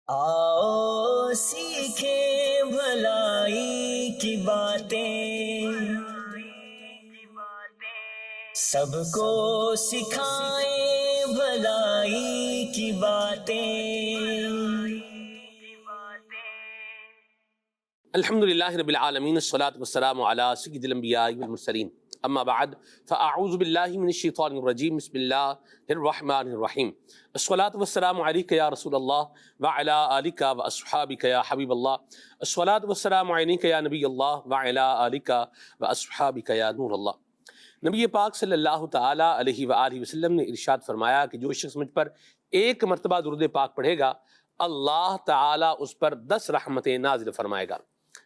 آؤ سیکھیں بھلائی کی باتیں، سب کو سکھائیں بھلائی کی باتیں۔ الحمد للہ رب العالمین، الصلاۃ والسلام علی سید الانبیاء والمرسلین، اما بعد فاعوذ باللہ من الشیطان الرجیم، بسم اللہ الرحمن الرحیم۔ الصلاۃ والسلام علیک یا رسول اللہ وعلی آلک واصحابک یا حبیب اللہ، الصلاۃ والسلام علیک یا نبی اللہ وعلی آلک واصحابک یا نور اللہ۔ نبی پاک صلی اللہ تعالی علیہ وآلہ وسلم نے ارشاد فرمایا کہ جو شخص مجھ پر ایک مرتبہ درود پاک پڑھے گا، اللہ تعالی اس پر 10 رحمتیں نازل فرمائے گا۔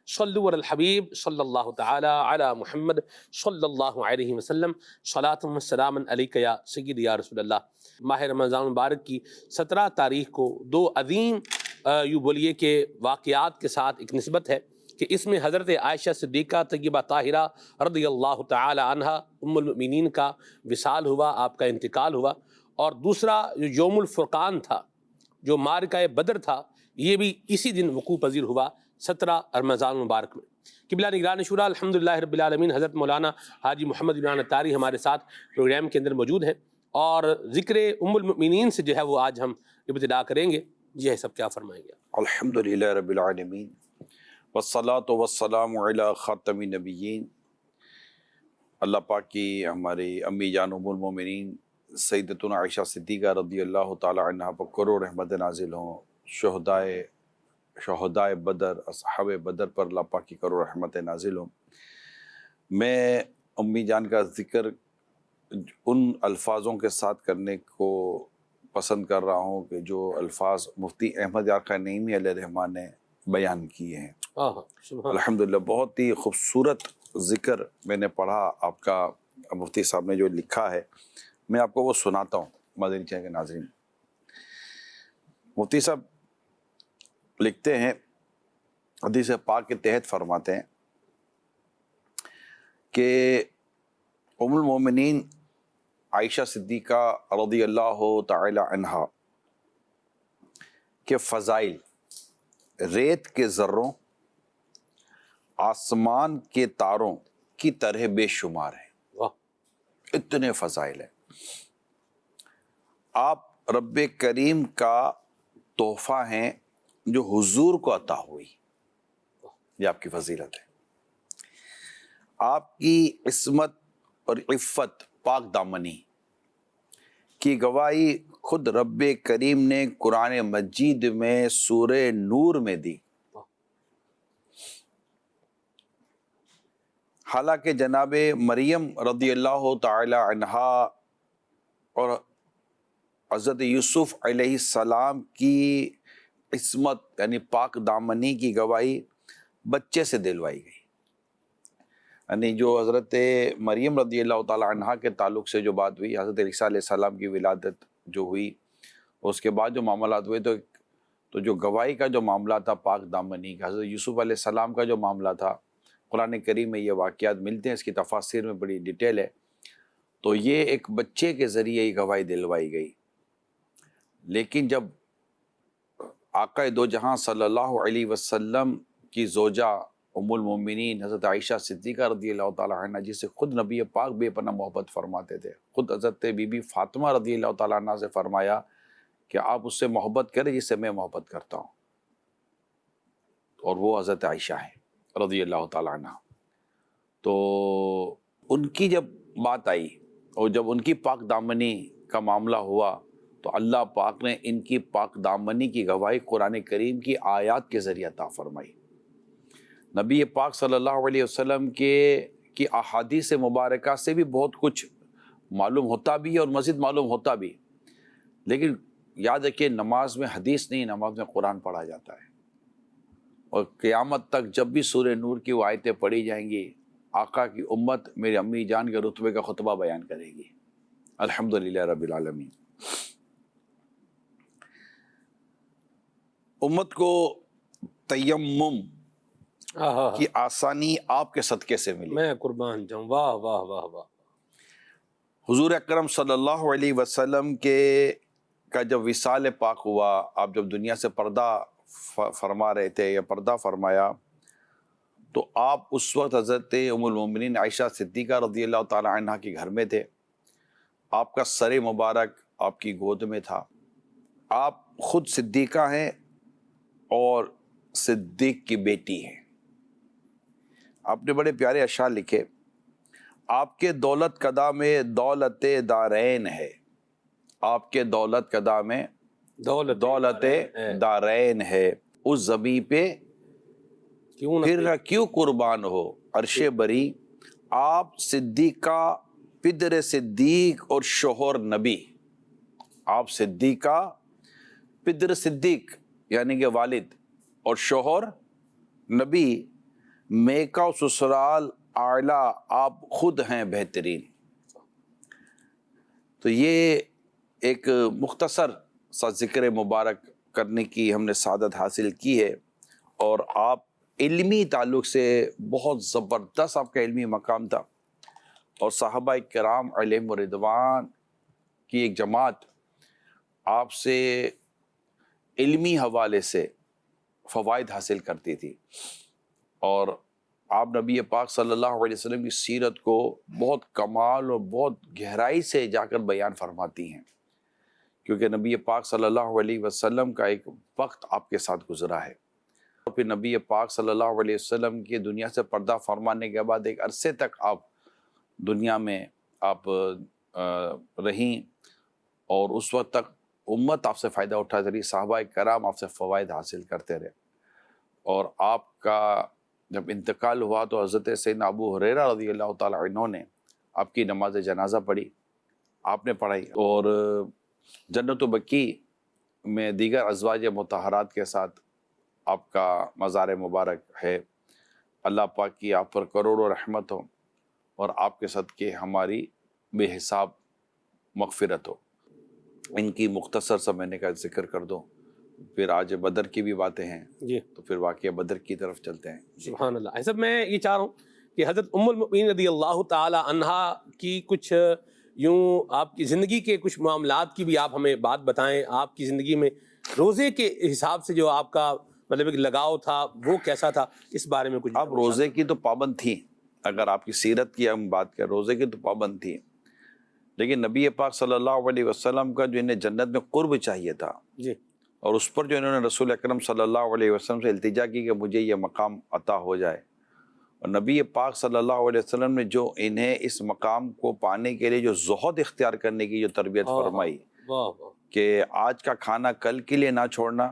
صلو علی الحبیب صلی اللہ تعالی علی محمد صلی اللہ علیہ وسلم، صلاۃ و سلام علیک یا سید یا رسول اللہ۔ ماہ رمضان مبارک کی 17 تاریخ کو دو عظیم یوں بولیے کہ واقعات کے ساتھ ایک نسبت ہے کہ اس میں حضرت عائشہ صدیقہ طیبہ طاہرہ رضی اللہ تعالی عنہا ام المؤمنین کا وصال ہوا، آپ کا انتقال ہوا، اور دوسرا جو یوم الفرقان تھا، جو معرکہ بدر تھا، یہ بھی اسی دن وقوع پذیر ہوا 17 رمضان مبارک میں۔ قبلہ نگران شورا الحمدللہ رب العالمین حضرت مولانا حاجی محمد بن اتاری ہمارے ساتھ پروگرام کے اندر موجود ہیں، اور ذکر ام المؤمنین سے جو ہے وہ آج ہم ابتدا کریں گے۔ یہ سب کیا فرمائیں گے؟ الحمدللہ رب العالمین والصلاة والسلام علی خاتم النبیین۔ اللہ پاک کی ہماری امی جان ام المؤمنین سیدتنا عائشہ صدیقہ رضی اللہ تعالی عنہ پر کرو رحمت نازل ہوں، شہدائے بدر، اصحاب بدر پر اللہ پاک کی کرو رحمت نازل ہوں۔ میں امی جان کا ذکر ان الفاظوں کے ساتھ کرنے کو پسند کر رہا ہوں کہ جو الفاظ مفتی احمد یار نعیمی علیہ الرحمٰن نے بیان کیے ہیں۔ الحمدللہ بہت ہی خوبصورت ذکر میں نے پڑھا آپ کا، مفتی صاحب نے جو لکھا ہے میں آپ کو وہ سناتا ہوں مدنی چینل کے ناظرین۔ مفتی صاحب لکھتے ہیں، حدیث پاک کے تحت فرماتے ہیں کہ ام المومنین عائشہ صدیقہ رضی اللہ تعالی عنہا کے فضائل ریت کے ذروں، آسمان کے تاروں کی طرح بے شمار ہیں۔ اتنے فضائل ہیں۔ آپ رب کریم کا تحفہ ہیں جو حضور کو عطا ہوئی، یہ آپ کی فضیلت ہے۔ آپ کی عصمت اور عفت، پاک دامنی کی گواہی خود رب کریم نے قرآن مجید میں سورہ نور میں دی۔ حالانکہ جناب مریم رضی اللہ تعالی عنہا اور حضرت یوسف علیہ السلام کی عصمت یعنی پاک دامنی کی گواہی بچے سے دلوائی گئی، یعنی جو حضرت مریم رضی اللہ تعالی عنہا کے تعلق سے جو بات ہوئی، حضرت عیسیٰ علیہ السلام کی ولادت جو ہوئی، اس کے بعد جو معاملات ہوئے تو جو گواہی کا جو معاملہ تھا پاک دامنی کا، حضرت یوسف علیہ السلام کا جو معاملہ تھا، قرآن کریم میں یہ واقعات ملتے ہیں، اس کی تفاسیر میں بڑی ڈیٹیل ہے۔ تو یہ ایک بچے کے ذریعے ہی گواہی دلوائی گئی، لیکن جب آقا دو جہاں صلی اللہ علیہ وسلم کی زوجہ ام المومنین حضرت عائشہ صدیقہ رضی اللہ تعالیٰ عنہ، جس سے خود نبی پاک بے پناہ محبت فرماتے تھے، خود حضرت بی بی فاطمہ رضی اللہ تعالیٰ عنہ سے فرمایا کہ آپ اس سے محبت کریں جس سے میں محبت کرتا ہوں، اور وہ حضرت عائشہ ہیں رضی اللہ تعالیٰ عنہ۔ تو ان کی جب بات آئی اور جب ان کی پاک دامنی کا معاملہ ہوا تو اللہ پاک نے ان کی پاک دامنی کی گواہی قرآن کریم کی آیات کے ذریعے عطا فرمائی۔ نبی پاک صلی اللہ علیہ وسلم کی احادیث مبارکہ سے بھی بہت کچھ معلوم ہوتا بھی ہے اور مزید معلوم ہوتا بھی، لیکن یاد رکھیے نماز میں حدیث نہیں، نماز میں قرآن پڑھا جاتا ہے، اور قیامت تک جب بھی سورہ نور کی وہ آیتیں پڑھی جائیں گی، آقا کی امت میری امی جان کے رتبے کا خطبہ بیان کرے گی۔ الحمدللہ رب العالمین۔ امت کو تیمم کی آسانی آپ کے صدقے سے ملی۔ میں قربان جاؤں، واہ واہ واہ واہ۔ حضور اکرم صلی اللہ علیہ وسلم کے کا جب وصال پاک ہوا، آپ جب دنیا سے پردہ فرما رہے تھے یا پردہ فرمایا، تو آپ اس وقت حضرت ام المومنین عائشہ صدیقہ رضی اللہ تعالی عنہ کے گھر میں تھے. آپ کا سر مبارک آپ کی گود میں تھا. آپ خود صدیقہ ہیں اور صدیق کی بیٹی ہیں. آپ نے بڑے پیارے اشعار لکھے. آپ کے دولت قدا میں دولت دارین ہے، آپ کے دولت قدا میں دولت دارین ہے، اس زمیں پہ پھر کیوں قربان ہو عرش بری. آپ صدیقہ پدر صدیق اور شوہر نبی. آپ صدیقہ پدر صدیق یعنی کہ والد اور شوہر نبی، میکا و سسرال اعلیٰ، آپ خود ہیں بہترین. تو یہ ایک مختصر سا ذکر مبارک کرنے کی ہم نے سعادت حاصل کی ہے. اور آپ علمی تعلق سے بہت زبردست آپ کا علمی مقام تھا، اور صحابہ کرام علیہم رضوان کی ایک جماعت آپ سے علمی حوالے سے فوائد حاصل کرتی تھی. اور آپ نبی پاک صلی اللہ علیہ وسلم کی سیرت کو بہت کمال اور بہت گہرائی سے جا کر بیان فرماتی ہیں، کیونکہ نبی پاک صلی اللہ علیہ وسلم کا ایک وقت آپ کے ساتھ گزرا ہے. اور پھر نبی پاک صلی اللہ علیہ وسلم کی دنیا سے پردہ فرمانے کے بعد ایک عرصے تک آپ دنیا میں آپ رہیں، اور اس وقت تک امت آپ سے فائدہ اٹھاتی رہی، صحابہ کرام آپ سے فوائد حاصل کرتے رہے. اور آپ کا جب انتقال ہوا تو حضرت سیدنا ابو ہریرہ رضی اللہ تعالیٰ عنہ نے آپ کی نماز جنازہ پڑھی، آپ نے پڑھائی، اور جنت و بقیع میں دیگر ازواج مطہرات کے ساتھ آپ کا مزار مبارک ہے. اللہ پاک کی آپ پر کروڑوں رحمت ہو، اور آپ کے صدقے ہماری بے حساب مغفرت ہو. ان کی مختصر سا میں نے کہا ذکر کر دو، پھر آج بدر کی بھی باتیں ہیں جی، تو پھر واقعہ بدر کی طرف چلتے ہیں. سبحان اللہ. ایسا میں یہ چاہ رہا ہوں کہ حضرت ام المؤمنین رضی اللہ تعالی عنہا کی کچھ یوں آپ کی زندگی کے کچھ معاملات کی بھی آپ ہمیں بات بتائیں. آپ کی زندگی میں روزے کے حساب سے جو آپ کا مطلب ایک لگاؤ تھا وہ کیسا تھا، اس بارے میں کچھ. آپ روزے کی تو پابند تھی، اگر آپ کی سیرت کی ہم بات کریں روزے کی تو پابند تھی، لیکن نبی پاک صلی اللہ علیہ وسلم کا جو انہیں جنت میں قرب چاہیے تھا، جی، اور اس پر جو انہوں نے رسول اکرم صلی اللہ علیہ وسلم سے التجا کی کہ مجھے یہ مقام عطا ہو جائے، اور نبی پاک صلی اللہ علیہ وسلم نے جو انہیں اس مقام کو پانے کے لیے جو زہد اختیار کرنے کی جو تربیت فرمائی کہ آج کا کھانا کل کے لیے نہ چھوڑنا،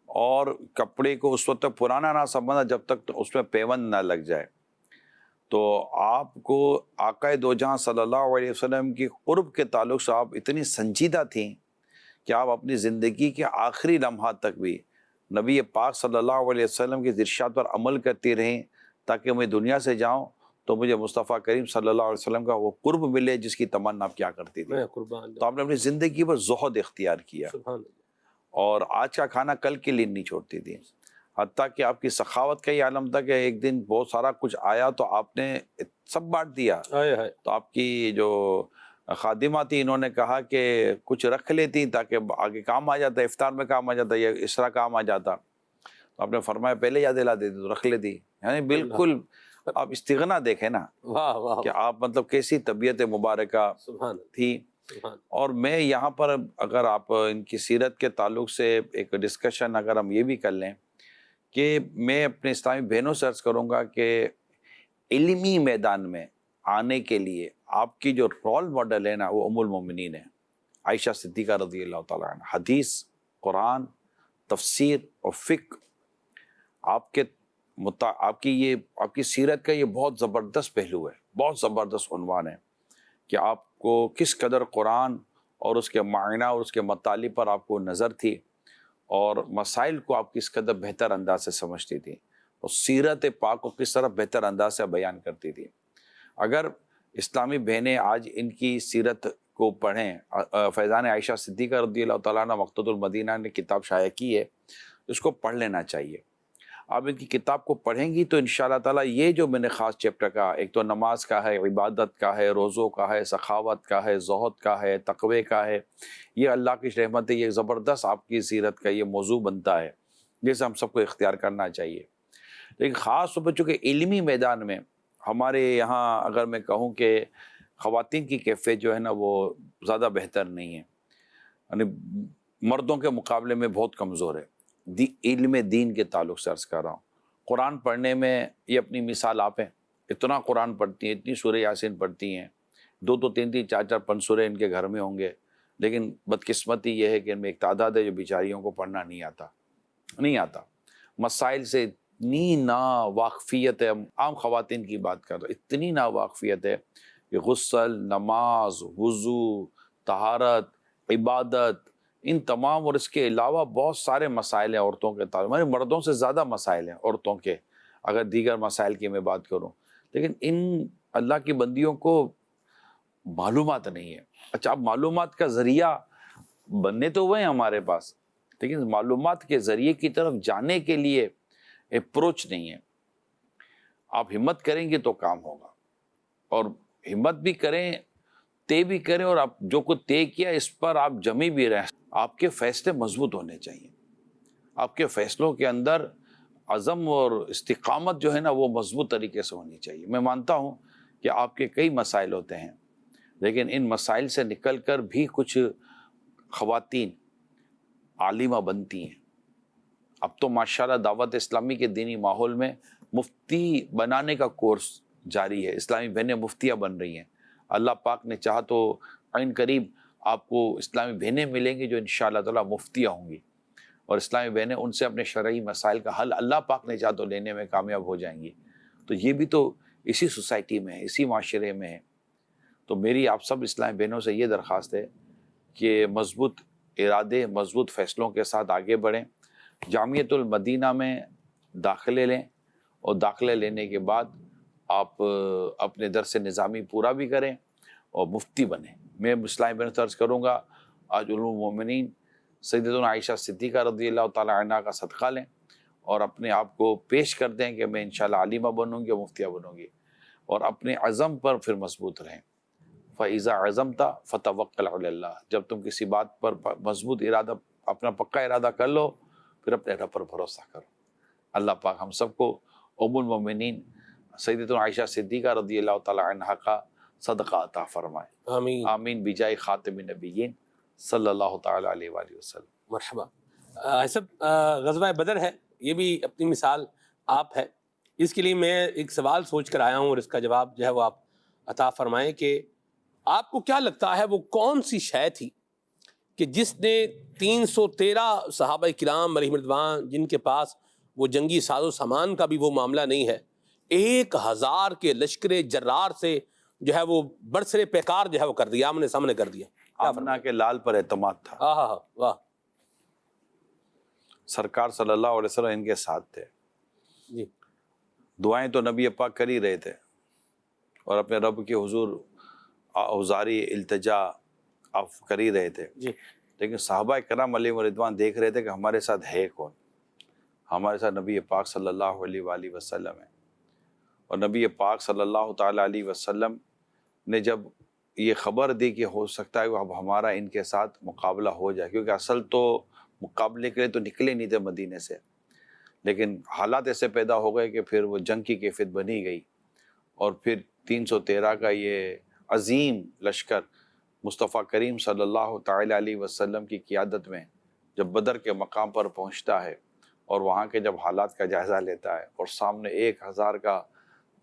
اور کپڑے کو اس وقت تک پرانا نہ سمجھنا جب تک اس میں پیوند نہ لگ جائے. تو آپ کو آقا دو جہاں صلی اللہ علیہ وسلم کی قرب کے تعلق سے آپ اتنی سنجیدہ تھیں کہ آپ اپنی زندگی کے آخری لمحات تک بھی نبی پاک صلی اللہ علیہ وسلم کی ارشاد پر عمل کرتی رہیں، تاکہ میں دنیا سے جاؤں تو مجھے مصطفیٰ کریم صلی اللہ علیہ وسلم کا وہ قرب ملے جس کی تمنا آپ کیا کرتی تھی. تو آپ نے اپنی زندگی پر زہد اختیار کیا، اور آج کا کھانا کل کے لیے نہیں چھوڑتی تھی. حتیٰ کہ آپ کی سخاوت کا یہ عالم تھا کہ ایک دن بہت سارا کچھ آیا تو آپ نے سب بانٹ دیا. تو آپ کی جو خادمہ تھی انہوں نے کہا کہ کچھ رکھ لیتی تاکہ آگے کام آ جاتا، افطار میں کام آ جاتا یا اس طرح کام آ جاتا. تو آپ نے فرمایا پہلے یاد دلا دیتی تو رکھ لیتی. یعنی بالکل آپ استغنا دیکھیں نا کہ آپ مطلب کیسی طبیعت مبارکہ تھی. اور میں یہاں پر اگر آپ ان کی سیرت کے تعلق سے ایک ڈسکشن اگر ہم یہ بھی کر لیں کہ میں اپنے اسلامی بہنوں سے عرض کروں گا کہ علمی میدان میں آنے کے لیے آپ کی جو رول ماڈل ہے نا وہ ام المومنین ہے عائشہ صدیقہ رضی اللہ تعالیٰ عنہ. حدیث، قرآن، تفسیر اور فقہ آپ کی سیرت کا یہ بہت زبردست پہلو ہے، بہت زبردست عنوان ہے کہ آپ کو کس قدر قرآن اور اس کے معنی اور اس کے مطالب پر آپ کو نظر تھی، اور مسائل کو آپ کس قدر بہتر انداز سے سمجھتی تھی، اور سیرت پاک کو کس طرح بہتر انداز سے بیان کرتی تھی. اگر اسلامی بہنیں آج ان کی سیرت کو پڑھیں، فیضان عائشہ صدیقہ رضی اللہ تعالیٰ عنہ مقتدى المدینہ نے کتاب شائع کی ہے، اس کو پڑھ لینا چاہیے. آپ ان کی کتاب کو پڑھیں گی تو انشاءاللہ تعالیٰ یہ جو میں نے خاص چیپٹر کہا، ایک تو نماز کا ہے، عبادت کا ہے، روزوں کا ہے، سخاوت کا ہے، زہد کا ہے، تقوی کا ہے، یہ اللہ کی رحمت ہے، یہ زبردست آپ کی سیرت کا یہ موضوع بنتا ہے جسے ہم سب کو اختیار کرنا چاہیے۔ لیکن خاص طور پر چونکہ علمی میدان میں ہمارے یہاں اگر میں کہوں کہ خواتین کی کیفیت جو ہے نا وہ زیادہ بہتر نہیں ہے، یعنی مردوں کے مقابلے میں بہت کمزور ہے۔ علم دین کے تعلق سے عرض کر رہا ہوں، قرآن پڑھنے میں یہ اپنی مثال آپ ہیں، اتنا قرآن پڑھتی ہیں، اتنی سورہ یاسین پڑھتی ہیں، 2 3 4 4 5 سورے ان کے گھر میں ہوں گے، لیکن بدقسمتی یہ ہے کہ ان میں ایک تعداد ہے جو بیچاریوں کو پڑھنا نہیں آتا، مسائل سے اتنی نا واقفیت ہے۔ عام خواتین کی بات کر رہا ہوں، اتنی نا واقفیت ہے کہ غسل، نماز، وضو، طہارت، عبادت، ان تمام اور اس کے علاوہ بہت سارے مسائل ہیں عورتوں کے تعلق، یعنی مردوں سے زیادہ مسائل ہیں عورتوں کے اگر دیگر مسائل کی میں بات کروں، لیکن ان اللہ کی بندیوں کو معلومات نہیں ہے۔ اچھا، اب معلومات کا ذریعہ بننے تو ہوئے ہیں ہمارے پاس، لیکن معلومات کے ذریعے کی طرف جانے کے لیے اپروچ نہیں ہے۔ آپ ہمت کریں گے تو کام ہوگا، اور ہمت بھی کریں، طے بھی کریں، اور آپ جو کچھ طے کیا اس پر آپ جمی بھی رہیں۔ آپ کے فیصلے مضبوط ہونے چاہیے، آپ کے فیصلوں کے اندر عزم اور استقامت جو ہے نا وہ مضبوط طریقے سے ہونی چاہیے۔ میں مانتا ہوں کہ آپ کے کئی مسائل ہوتے ہیں، لیکن ان مسائل سے نکل کر بھی کچھ خواتین عالمہ بنتی ہیں۔ اب تو ماشاءاللہ دعوت اسلامی کے دینی ماحول میں مفتی بنانے کا کورس جاری ہے، اسلامی بہنیں مفتیاں بن رہی ہیں۔ اللہ پاک نے چاہا تو عین قریب آپ کو اسلامی بہنیں ملیں گی جو انشاءاللہ تعالیٰ مفتیاں ہوں گی، اور اسلامی بہنیں ان سے اپنے شرعی مسائل کا حل اللہ پاک نے چاہا تو لینے میں کامیاب ہو جائیں گی۔ تو یہ بھی تو اسی سوسائٹی میں ہے، اسی معاشرے میں ہے۔ تو میری آپ سب اسلامی بہنوں سے یہ درخواست ہے کہ مضبوط ارادے، مضبوط فیصلوں کے ساتھ آگے بڑھیں، جامعۃ المدینہ میں داخلے لیں، اور داخلے لینے کے بعد آپ اپنے درس نظامی پورا بھی کریں اور مفتی بنیں۔ میں اسلامی بہنوں سے عرض کروں گا، آج علوم المومنین سیدتنا عائشہ صدیقہ رضی اللہ تعالیٰ عنہا کا صدقہ لیں اور اپنے آپ کو پیش کر دیں کہ میں انشاءاللہ عالمہ بنوں گی اور مفتیہ بنوں گی، اور اپنے عزم پر پھر مضبوط رہیں۔ فَإِذَا عَزَمْتَ فَتَوَكَّلْ عَلَى اللَّهِ، جب تم کسی بات پر مضبوط ارادہ، اپنا پکا ارادہ کر لو، پھر اپنے رب پر بھروسہ کرو۔ اللہ پاک ہم سب کو ام المومنین سیدتنا عائشہ صدیقہ رضی اللہ تعالیٰ عنہا کا صدقہ عطا فرمائے، آمین آمین، بجائے خاتم النبیین صلی اللہ تعالیٰ علیہ وآلہ وسلم۔ مرحبا۔ سب غزوہ بدر ہے، یہ بھی اپنی مثال آپ ہے۔ اس کے لیے میں ایک سوال سوچ کر آیا ہوں، اور اس کا جواب جو ہے وہ آپ عطا فرمائیں کہ آپ کو کیا لگتا ہے وہ کون سی شے تھی کہ جس نے 313 صحابہ کرام علیہم رضوان، جن کے پاس وہ جنگی ساز و سامان کا بھی وہ معاملہ نہیں ہے، 1000 کے لشکر جرار سے جو ہے وہ برسر پیکار جو ہے وہ کر دیا، آمنے سامنے کر دیا؟ آمنہ کے لال پر اعتماد تھا، واہ، سرکار صلی اللہ علیہ وسلم ان کے ساتھ تھے، جی، دعائیں تو نبی پاک کر ہی رہے تھے، اور اپنے رب کے حضور اوزاری التجا آپ کر ہی رہے تھے، جی، لیکن صحابہ کرام علیہ رضوان دیکھ رہے تھے کہ ہمارے ساتھ ہے کون؟ ہمارے ساتھ نبی پاک صلی اللہ علیہ وآلہ وسلم ہے۔ اور نبی پاک صلی اللہ تعالیٰ علیہ وسلم نے جب یہ خبر دی کہ ہو سکتا ہے اب ہمارا ان کے ساتھ مقابلہ ہو جائے، کیونکہ اصل تو مقابلے کے لیے تو نکلے نہیں تھے مدینے سے، لیکن حالات ایسے پیدا ہو گئے کہ پھر وہ جنگ کی کیفیت بنی گئی، اور پھر 313 کا یہ عظیم لشکر مصطفیٰ کریم صلی اللہ تعالیٰ علیہ وسلم کی قیادت میں جب بدر کے مقام پر پہنچتا ہے، اور وہاں کے جب حالات کا جائزہ لیتا ہے، اور سامنے 1000 کا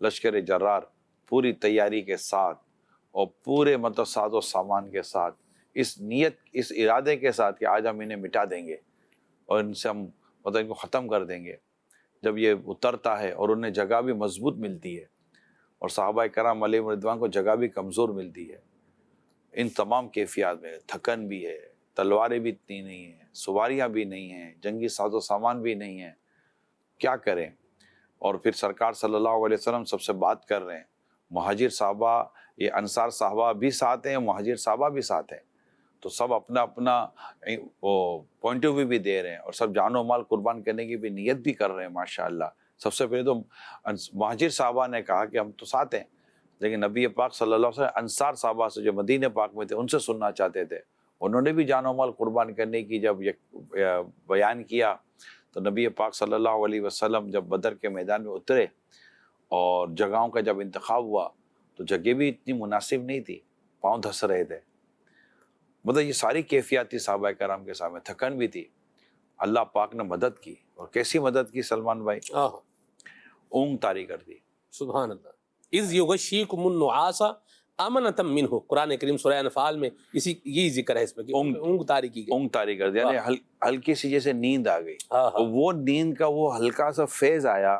لشکر جرار پوری تیاری کے ساتھ اور پورے ساز و سامان کے ساتھ، اس نیت، اس ارادے کے ساتھ کہ آج ہم انہیں مٹا دیں گے اور ان سے ہم ان کو ختم کر دیں گے، جب یہ اترتا ہے اور انہیں جگہ بھی مضبوط ملتی ہے، اور صحابہ کرام علیہ رضوان کو جگہ بھی کمزور ملتی ہے، ان تمام کیفیات میں تھکن بھی ہے، تلواریں بھی اتنی نہیں ہیں، سواریاں بھی نہیں ہیں، جنگی ساز و سامان بھی نہیں ہے، کیا کریں؟ اور پھر سرکار صلی اللہ علیہ وسلم سب سے بات کر رہے ہیں، مہاجر صحابہ، یہ انصار صحابہ بھی ساتھ ہیں، مہاجر صحابہ بھی ساتھ ہیں، تو سب اپنا اپنا وہ پوائنٹ آف ویو بھی دے رہے ہیں اور سب جان و مال قربان کرنے کی بھی نیت بھی کر رہے ہیں ماشاءاللہ. سب سے پہلے تو مہاجر صحابہ نے کہا کہ ہم تو ساتھ ہیں، لیکن نبی پاک صلی اللہ علیہ وسلم انصار صحابہ سے جو مدینہ پاک میں تھے ان سے سننا چاہتے تھے. انہوں نے بھی جان و مال قربان کرنے کی جب بیان کیا تو نبی پاک صلی اللہ علیہ وسلم جب بدر کے میدان میں اترے اور جگہوں کا جب انتخاب ہوا تو جگہ بھی اتنی مناسب نہیں تھی، پاؤں دھس رہے تھے. مطلب یہ ساری کیفیات تھی صحابہ کرام کے سامنے، تھکن بھی تھی. اللہ پاک نے مدد کی، اور کیسی مدد کی سلمان بھائی؟ اونگ طاری کر دی. سبحان اللہ. اذ یغشیکم النعاس امنۃ منہ، قرآن کریم سورہ انفال میں یہی ذکر ہے اس میں کہ اونگ طاری کی گئی. اونگ طاری کر دی، یعنی ہلکی سی جیسے نیند آ گئی. وہ نیند کا وہ ہلکا سا فیض آیا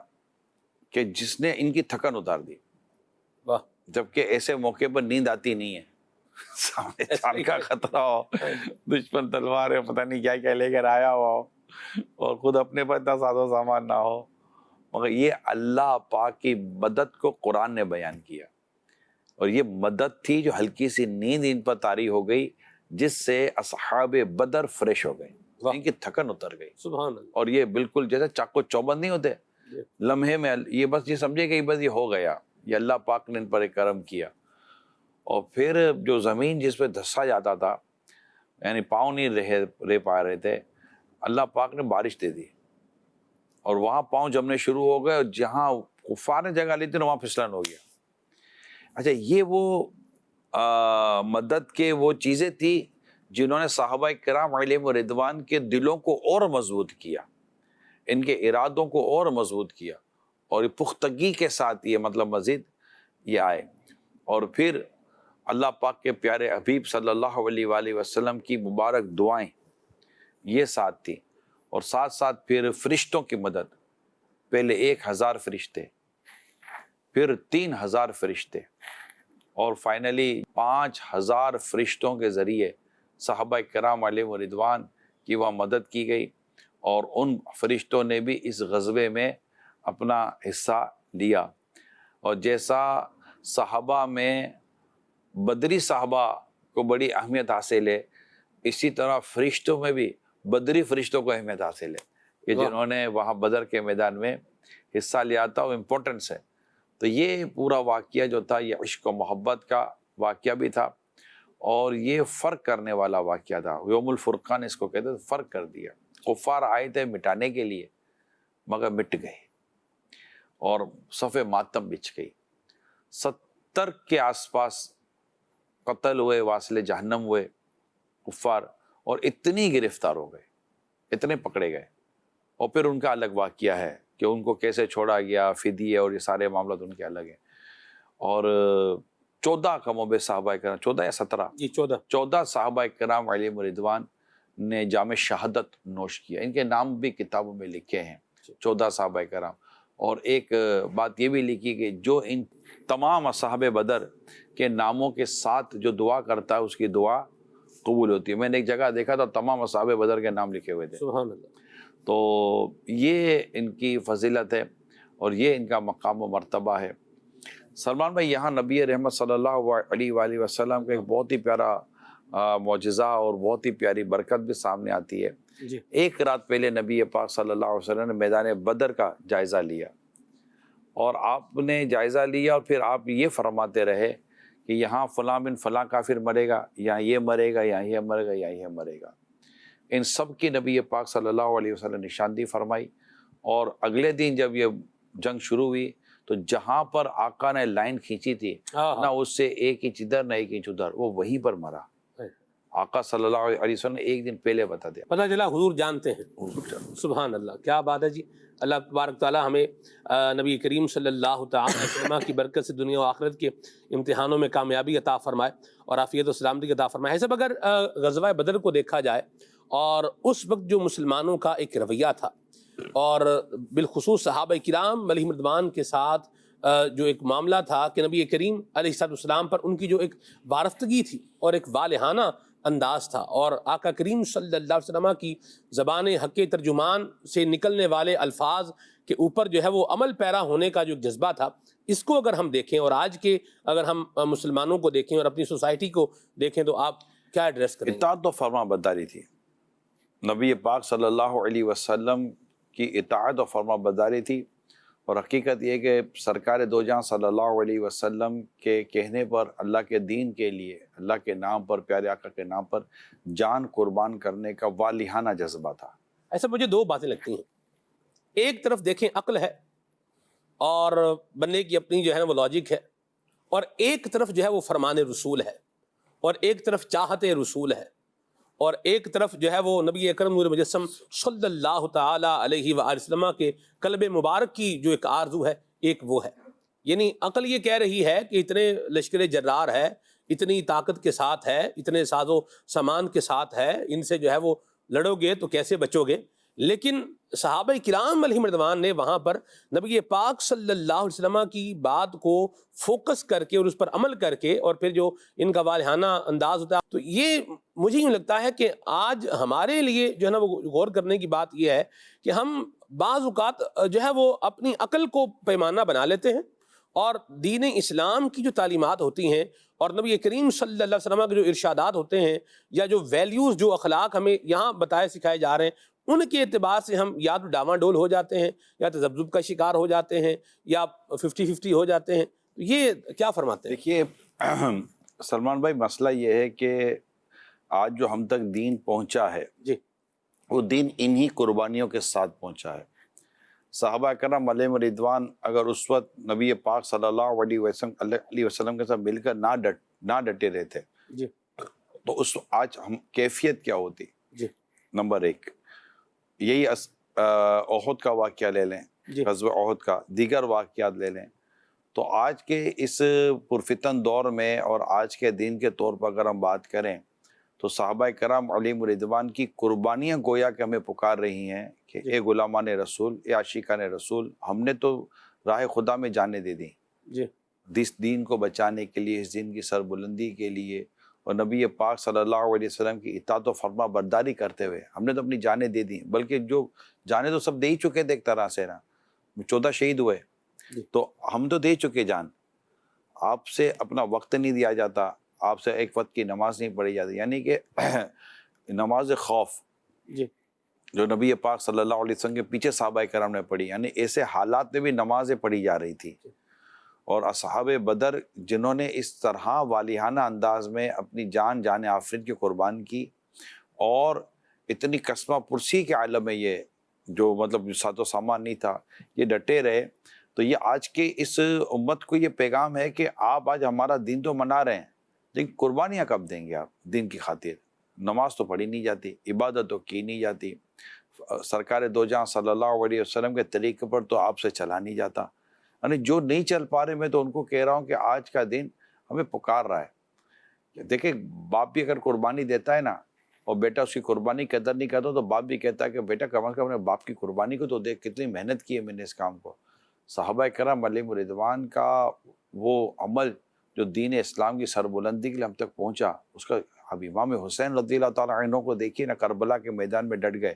کہ جس نے ان کی تھکن اتار دی. جبکہ ایسے موقع پر نیند آتی نہیں ہے، سامنے جان کا خطرہ ہو، دشمن تلوار ہے، پتہ نہیں کیا کیا لے کر آیا ہوا ہو، اور خود اپنے پر اتنا ساز و سامان نہ ہو. مگر یہ اللہ پاک کی مدد کو قرآن نے بیان کیا، اور یہ مدد تھی جو ہلکی سی نیند ان پر طاری ہو گئی جس سے اصحاب بدر فریش ہو گئے، ان کی تھکن اتر گئی. سبحان اللہ. اور یہ بالکل جیسے چاقو چوبند نہیں ہوتے، لمحے میں یہ بس یہ سمجھے کہ بس یہ ہو گیا، یہ اللہ پاک نے ان پر ایک کرم کیا. اور پھر جو زمین جس پہ دھسا جاتا تھا، یعنی پاؤں نہیں رہ پا رہے تھے، اللہ پاک نے بارش دے دی اور وہاں پاؤں جمنے شروع ہو گئے، اور جہاں کفار نے جگہ لی تھی وہاں پھسلن ہو گیا. اچھا، یہ وہ مدد کے وہ چیزیں تھی جنہوں نے صحابہ کرام علیہم رضوان کے دلوں کو اور مضبوط کیا، ان کے ارادوں کو اور مضبوط کیا، اور پختگی کے ساتھ یہ مطلب مزید یہ آئے. اور پھر اللہ پاک کے پیارے حبیب صلی اللہ علیہ وآلہ وسلم کی مبارک دعائیں یہ ساتھ تھی، اور ساتھ ساتھ پھر فرشتوں کی مدد. پہلے 1000 فرشتے، پھر 3000 فرشتے، اور فائنلی 5000 فرشتوں کے ذریعے صحابہ کرام علیہ رضوان کی وہاں مدد کی گئی. اور ان فرشتوں نے بھی اس غزوے میں اپنا حصہ لیا. اور جیسا صحابہ میں بدری صحابہ کو بڑی اہمیت حاصل ہے، اسی طرح فرشتوں میں بھی بدری فرشتوں کو اہمیت حاصل ہے کہ جنہوں نے وہاں بدر کے میدان میں حصہ لیا تھا، وہ امپورٹنس ہے. تو یہ پورا واقعہ جو تھا یہ عشق و محبت کا واقعہ بھی تھا، اور یہ فرق کرنے والا واقعہ تھا. یوم الفرقان اس کو کہتے تھے، فرق کر دیا. کفار آئے تھے مٹانے کے لیے مگر مٹ گئے، اور صف ماتم بچھ گئی. 70 کے آس پاس قتل ہوئے، واصل جہنم ہوئے کفار، اور اتنی گرفتار ہو گئے، اتنے پکڑے گئے. اور پھر ان کا الگ واقعہ ہے کہ ان کو کیسے چھوڑا گیا، فدیے اور یہ سارے معاملات ان کے الگ ہیں. اور 14 کم و بیش صحابہ کرام، 14 یا 17 14 صحابہ کرام علیہم رضوان نے جام شہادت نوش کیا. ان کے نام بھی کتابوں میں لکھے ہیں، 14 صحابہ کرام. اور ایک بات یہ بھی لکھی کہ جو ان تمام اصحاب بدر کے ناموں کے ساتھ جو دعا کرتا ہے اس کی دعا قبول ہوتی ہے. میں نے ایک جگہ دیکھا تھا تمام اصحاب بدر کے نام لکھے ہوئے تھے. سبحان اللہ. تو یہ ان کی فضیلت ہے اور یہ ان کا مقام و مرتبہ ہے. سلمان بھائی، یہاں نبی رحمت صلی اللہ علیہ وآلہ وسلم کا ایک بہت ہی پیارا معجزہ اور بہت ہی پیاری برکت بھی سامنے آتی ہے. ایک رات پہلے نبی پاک صلی اللہ علیہ وسلم نے میدان بدر کا جائزہ لیا، اور آپ نے جائزہ لیا اور پھر آپ یہ فرماتے رہے کہ یہاں فلاں بن فلاں کافر مرے گا، یہاں یہ مرے گا، یہاں یہ مرے گا، یہاں یہ مرے گا. ان سب کی نبی پاک صلی اللہ علیہ وسلم نے نشاندہی فرمائی. اور اگلے دن جب یہ جنگ شروع ہوئی تو جہاں پر آقا نے لائن کھینچی تھی نہ اس سے ایک انچ ادھر نہ ایک انچ ادھر، وہ وہیں پر مرا. آقا صلی اللہ علیہ وسلم نے ایک دن پہلے بتا دیا. پتہ چلا حضور جانتے ہیں. سبحان اللہ، کیا بات ہے جی. اللہ تبارک تعالیٰ ہمیں نبی کریم صلی اللہ تعالیٰ علیہ وسلم کی برکت سے دنیا و آخرت کے امتحانوں میں کامیابی عطا فرمائے اور عافیت و سلامتی عطا فرمائے. ایسے اگر غزوہ بدر کو دیکھا جائے اور اس وقت جو مسلمانوں کا ایک رویہ تھا، اور بالخصوص صحابہ کرام علیہم رضوان کے ساتھ جو ایک معاملہ تھا کہ نبی کریم علیہ السلام پر ان کی جو ایک وارفتگی تھی اور ایک والہانہ انداز تھا، اور آقا کریم صلی اللہ علیہ وسلم کی زبان حق ترجمان سے نکلنے والے الفاظ کے اوپر جو ہے وہ عمل پیرا ہونے کا جو جذبہ تھا، اس کو اگر ہم دیکھیں اور آج کے اگر ہم مسلمانوں کو دیکھیں اور اپنی سوسائٹی کو دیکھیں تو آپ کیا ایڈریس کریں گے؟ اطاعت و فرما برداری تھی. نبی پاک صلی اللہ علیہ وسلم کی اطاعت و فرما برداری تھی. اور حقیقت یہ کہ سرکار دو جہاں صلی اللہ علیہ وسلم کے کہنے پر اللہ کے دین کے لیے، اللہ کے نام پر، پیارے آقا کے نام پر جان قربان کرنے کا والہانہ جذبہ تھا. ایسا مجھے دو باتیں لگتی ہیں. ایک طرف دیکھیں عقل ہے اور بننے کی اپنی جو ہے وہ لاجک ہے، اور ایک طرف جو ہے وہ فرمان رسول ہے، اور ایک طرف چاہت رسول ہے، اور ایک طرف جو ہے وہ نبی اکرم نور مجسم صلی اللہ تعالی علیہ وآلہ وسلم کے قلب مبارک کی جو ایک آرزو ہے، ایک وہ ہے. یعنی عقل یہ کہہ رہی ہے کہ اتنے لشکر جرار ہے، اتنی طاقت کے ساتھ ہے، اتنے ساز و سامان کے ساتھ ہے، ان سے جو ہے وہ لڑو گے تو کیسے بچو گے. لیکن صحابہ کرام علیہم رضوان نے وہاں پر نبی پاک صلی اللہ علیہ وسلم کی بات کو فوکس کر کے اور اس پر عمل کر کے، اور پھر جو ان کا والہانہ انداز ہوتا ہے، تو یہ مجھے یوں لگتا ہے کہ آج ہمارے لیے جو ہے نا وہ غور کرنے کی بات یہ ہے کہ ہم بعض اوقات جو ہے وہ اپنی عقل کو پیمانہ بنا لیتے ہیں، اور دین اسلام کی جو تعلیمات ہوتی ہیں اور نبی کریم صلی اللہ علیہ وسلم کے جو ارشادات ہوتے ہیں، یا جو ویلیوز، جو اخلاق ہمیں یہاں بتائے سکھائے جا رہے ہیں، ان کے اعتبار سے ہم یا تو ڈاواں ڈول ہو جاتے ہیں، یا تذبذب کا شکار ہو جاتے ہیں، یا 50-50 ہو جاتے ہیں. یہ کیا فرماتے ہیں؟ دیکھیے سلمان بھائی، مسئلہ یہ ہے کہ آج جو ہم تک دین پہنچا ہے، جی، وہ دین انہی قربانیوں کے ساتھ پہنچا ہے. صحابہ کرام علیہم رضوان اگر اس وقت نبی پاک صلی اللہ علیہ وسلم کے ساتھ مل کر نہ ڈٹے رہتے جی، تو اس آج ہم کیفیت کیا ہوتی. جی، نمبر ایک، یہی احد کا واقعہ لے لیں، جی، غزوہ احد کا، دیگر واقعات لے لیں، تو آج کے اس پرفتن دور میں اور آج کے دین کے طور پر اگر ہم بات کریں تو صحابہ کرام علیہم رضوان کی قربانیاں گویا کہ ہمیں پکار رہی ہیں کہ اے غلامان رسول، اے عاشقان رسول، ہم نے تو راہ خدا میں جانیں دے دیں جی، اس دین کو بچانے کے لیے، اس دین کی سربلندی کے لیے، اور نبی پاک صلی اللہ علیہ وسلم کی اطاعت و فرما برداری کرتے ہوئے ہم نے تو اپنی جانیں دے دی. بلکہ جو جانیں تو سب دے ہی چکے تھے ایک طرح سے نا، 14 شہید ہوئے، تو ہم تو دے چکے جان. آپ سے اپنا وقت نہیں دیا جاتا، آپ سے ایک وقت کی نماز نہیں پڑھی جاتی، یعنی کہ نماز خوف جی، جو نبی پاک صلی اللہ علیہ وسلم کے پیچھے صحابہ کرام نے پڑھی، یعنی ایسے حالات میں بھی نمازیں پڑھی جا رہی تھی. اور اصحاب بدر جنہوں نے اس طرح والہانہ انداز میں اپنی جان آفرین کی قربان کی، اور اتنی قسمہ پرسی کے عالم میں یہ جو مطلب ساتھ و سامان نہیں تھا، یہ ڈٹے رہے. تو یہ آج کے اس امت کو یہ پیغام ہے کہ آپ آج ہمارا دین تو منا رہے ہیں، لیکن قربانیاں کب دیں گے آپ دین کی خاطر؟ نماز تو پڑھی نہیں جاتی، عبادت تو کی نہیں جاتی، سرکار دو جہاں صلی اللہ علیہ وسلم کے طریقے پر تو آپ سے چلا نہیں جاتا. یعنی جو نہیں چل پا رہے، میں تو ان کو کہہ رہا ہوں کہ آج کا دن ہمیں پکار رہا ہے. دیکھیں، باپ بھی اگر قربانی دیتا ہے نا اور بیٹا اس کی قربانی کی قدر نہیں کرتا، تو باپ بھی کہتا ہے کہ بیٹا کم از کم اپنے باپ کی قربانی کو تو دیکھ، کتنی محنت کی ہے میں نے اس کام کو. صحابہ کرام علیہم رضوان کا وہ عمل جو دین اسلام کی سربلندی کے لیے ہم تک پہنچا، اس کا اب امام حسین رضی اللہ تعالیٰ عنہ کو دیکھیے نا، کربلا کے میدان میں ڈٹ گئے.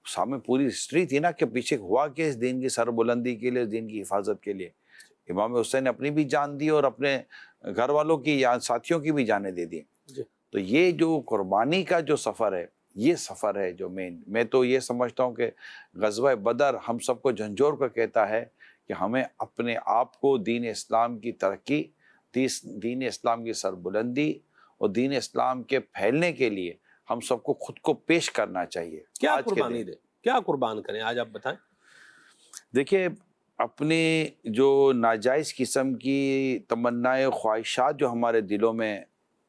سامنے پوری ہسٹری تھی نا کہ پیچھے ہوا کہ اس دین کی سربلندی کے لیے، اس دین کی حفاظت کے لیے امام حسین نے اپنی بھی جان دی اور اپنے گھر والوں کی یا ساتھیوں کی بھی جانیں دے دی. تو یہ جو قربانی کا جو سفر ہے، یہ سفر ہے جو میں تو یہ سمجھتا ہوں کہ غزوہ بدر ہم سب کو جھنجھوڑ کر کہتا ہے کہ ہمیں اپنے آپ کو دین اسلام کی ترقی، دین اسلام کی سربلندی اور دین اسلام کے پھیلنے کے لیے ہم سب کو خود کو پیش کرنا چاہیے. کیا قربانی دیں، کیا قربان کریں آج آپ بتائیں؟ دیکھیے، اپنے جو ناجائز قسم کی تمنائیں، خواہشات جو ہمارے دلوں میں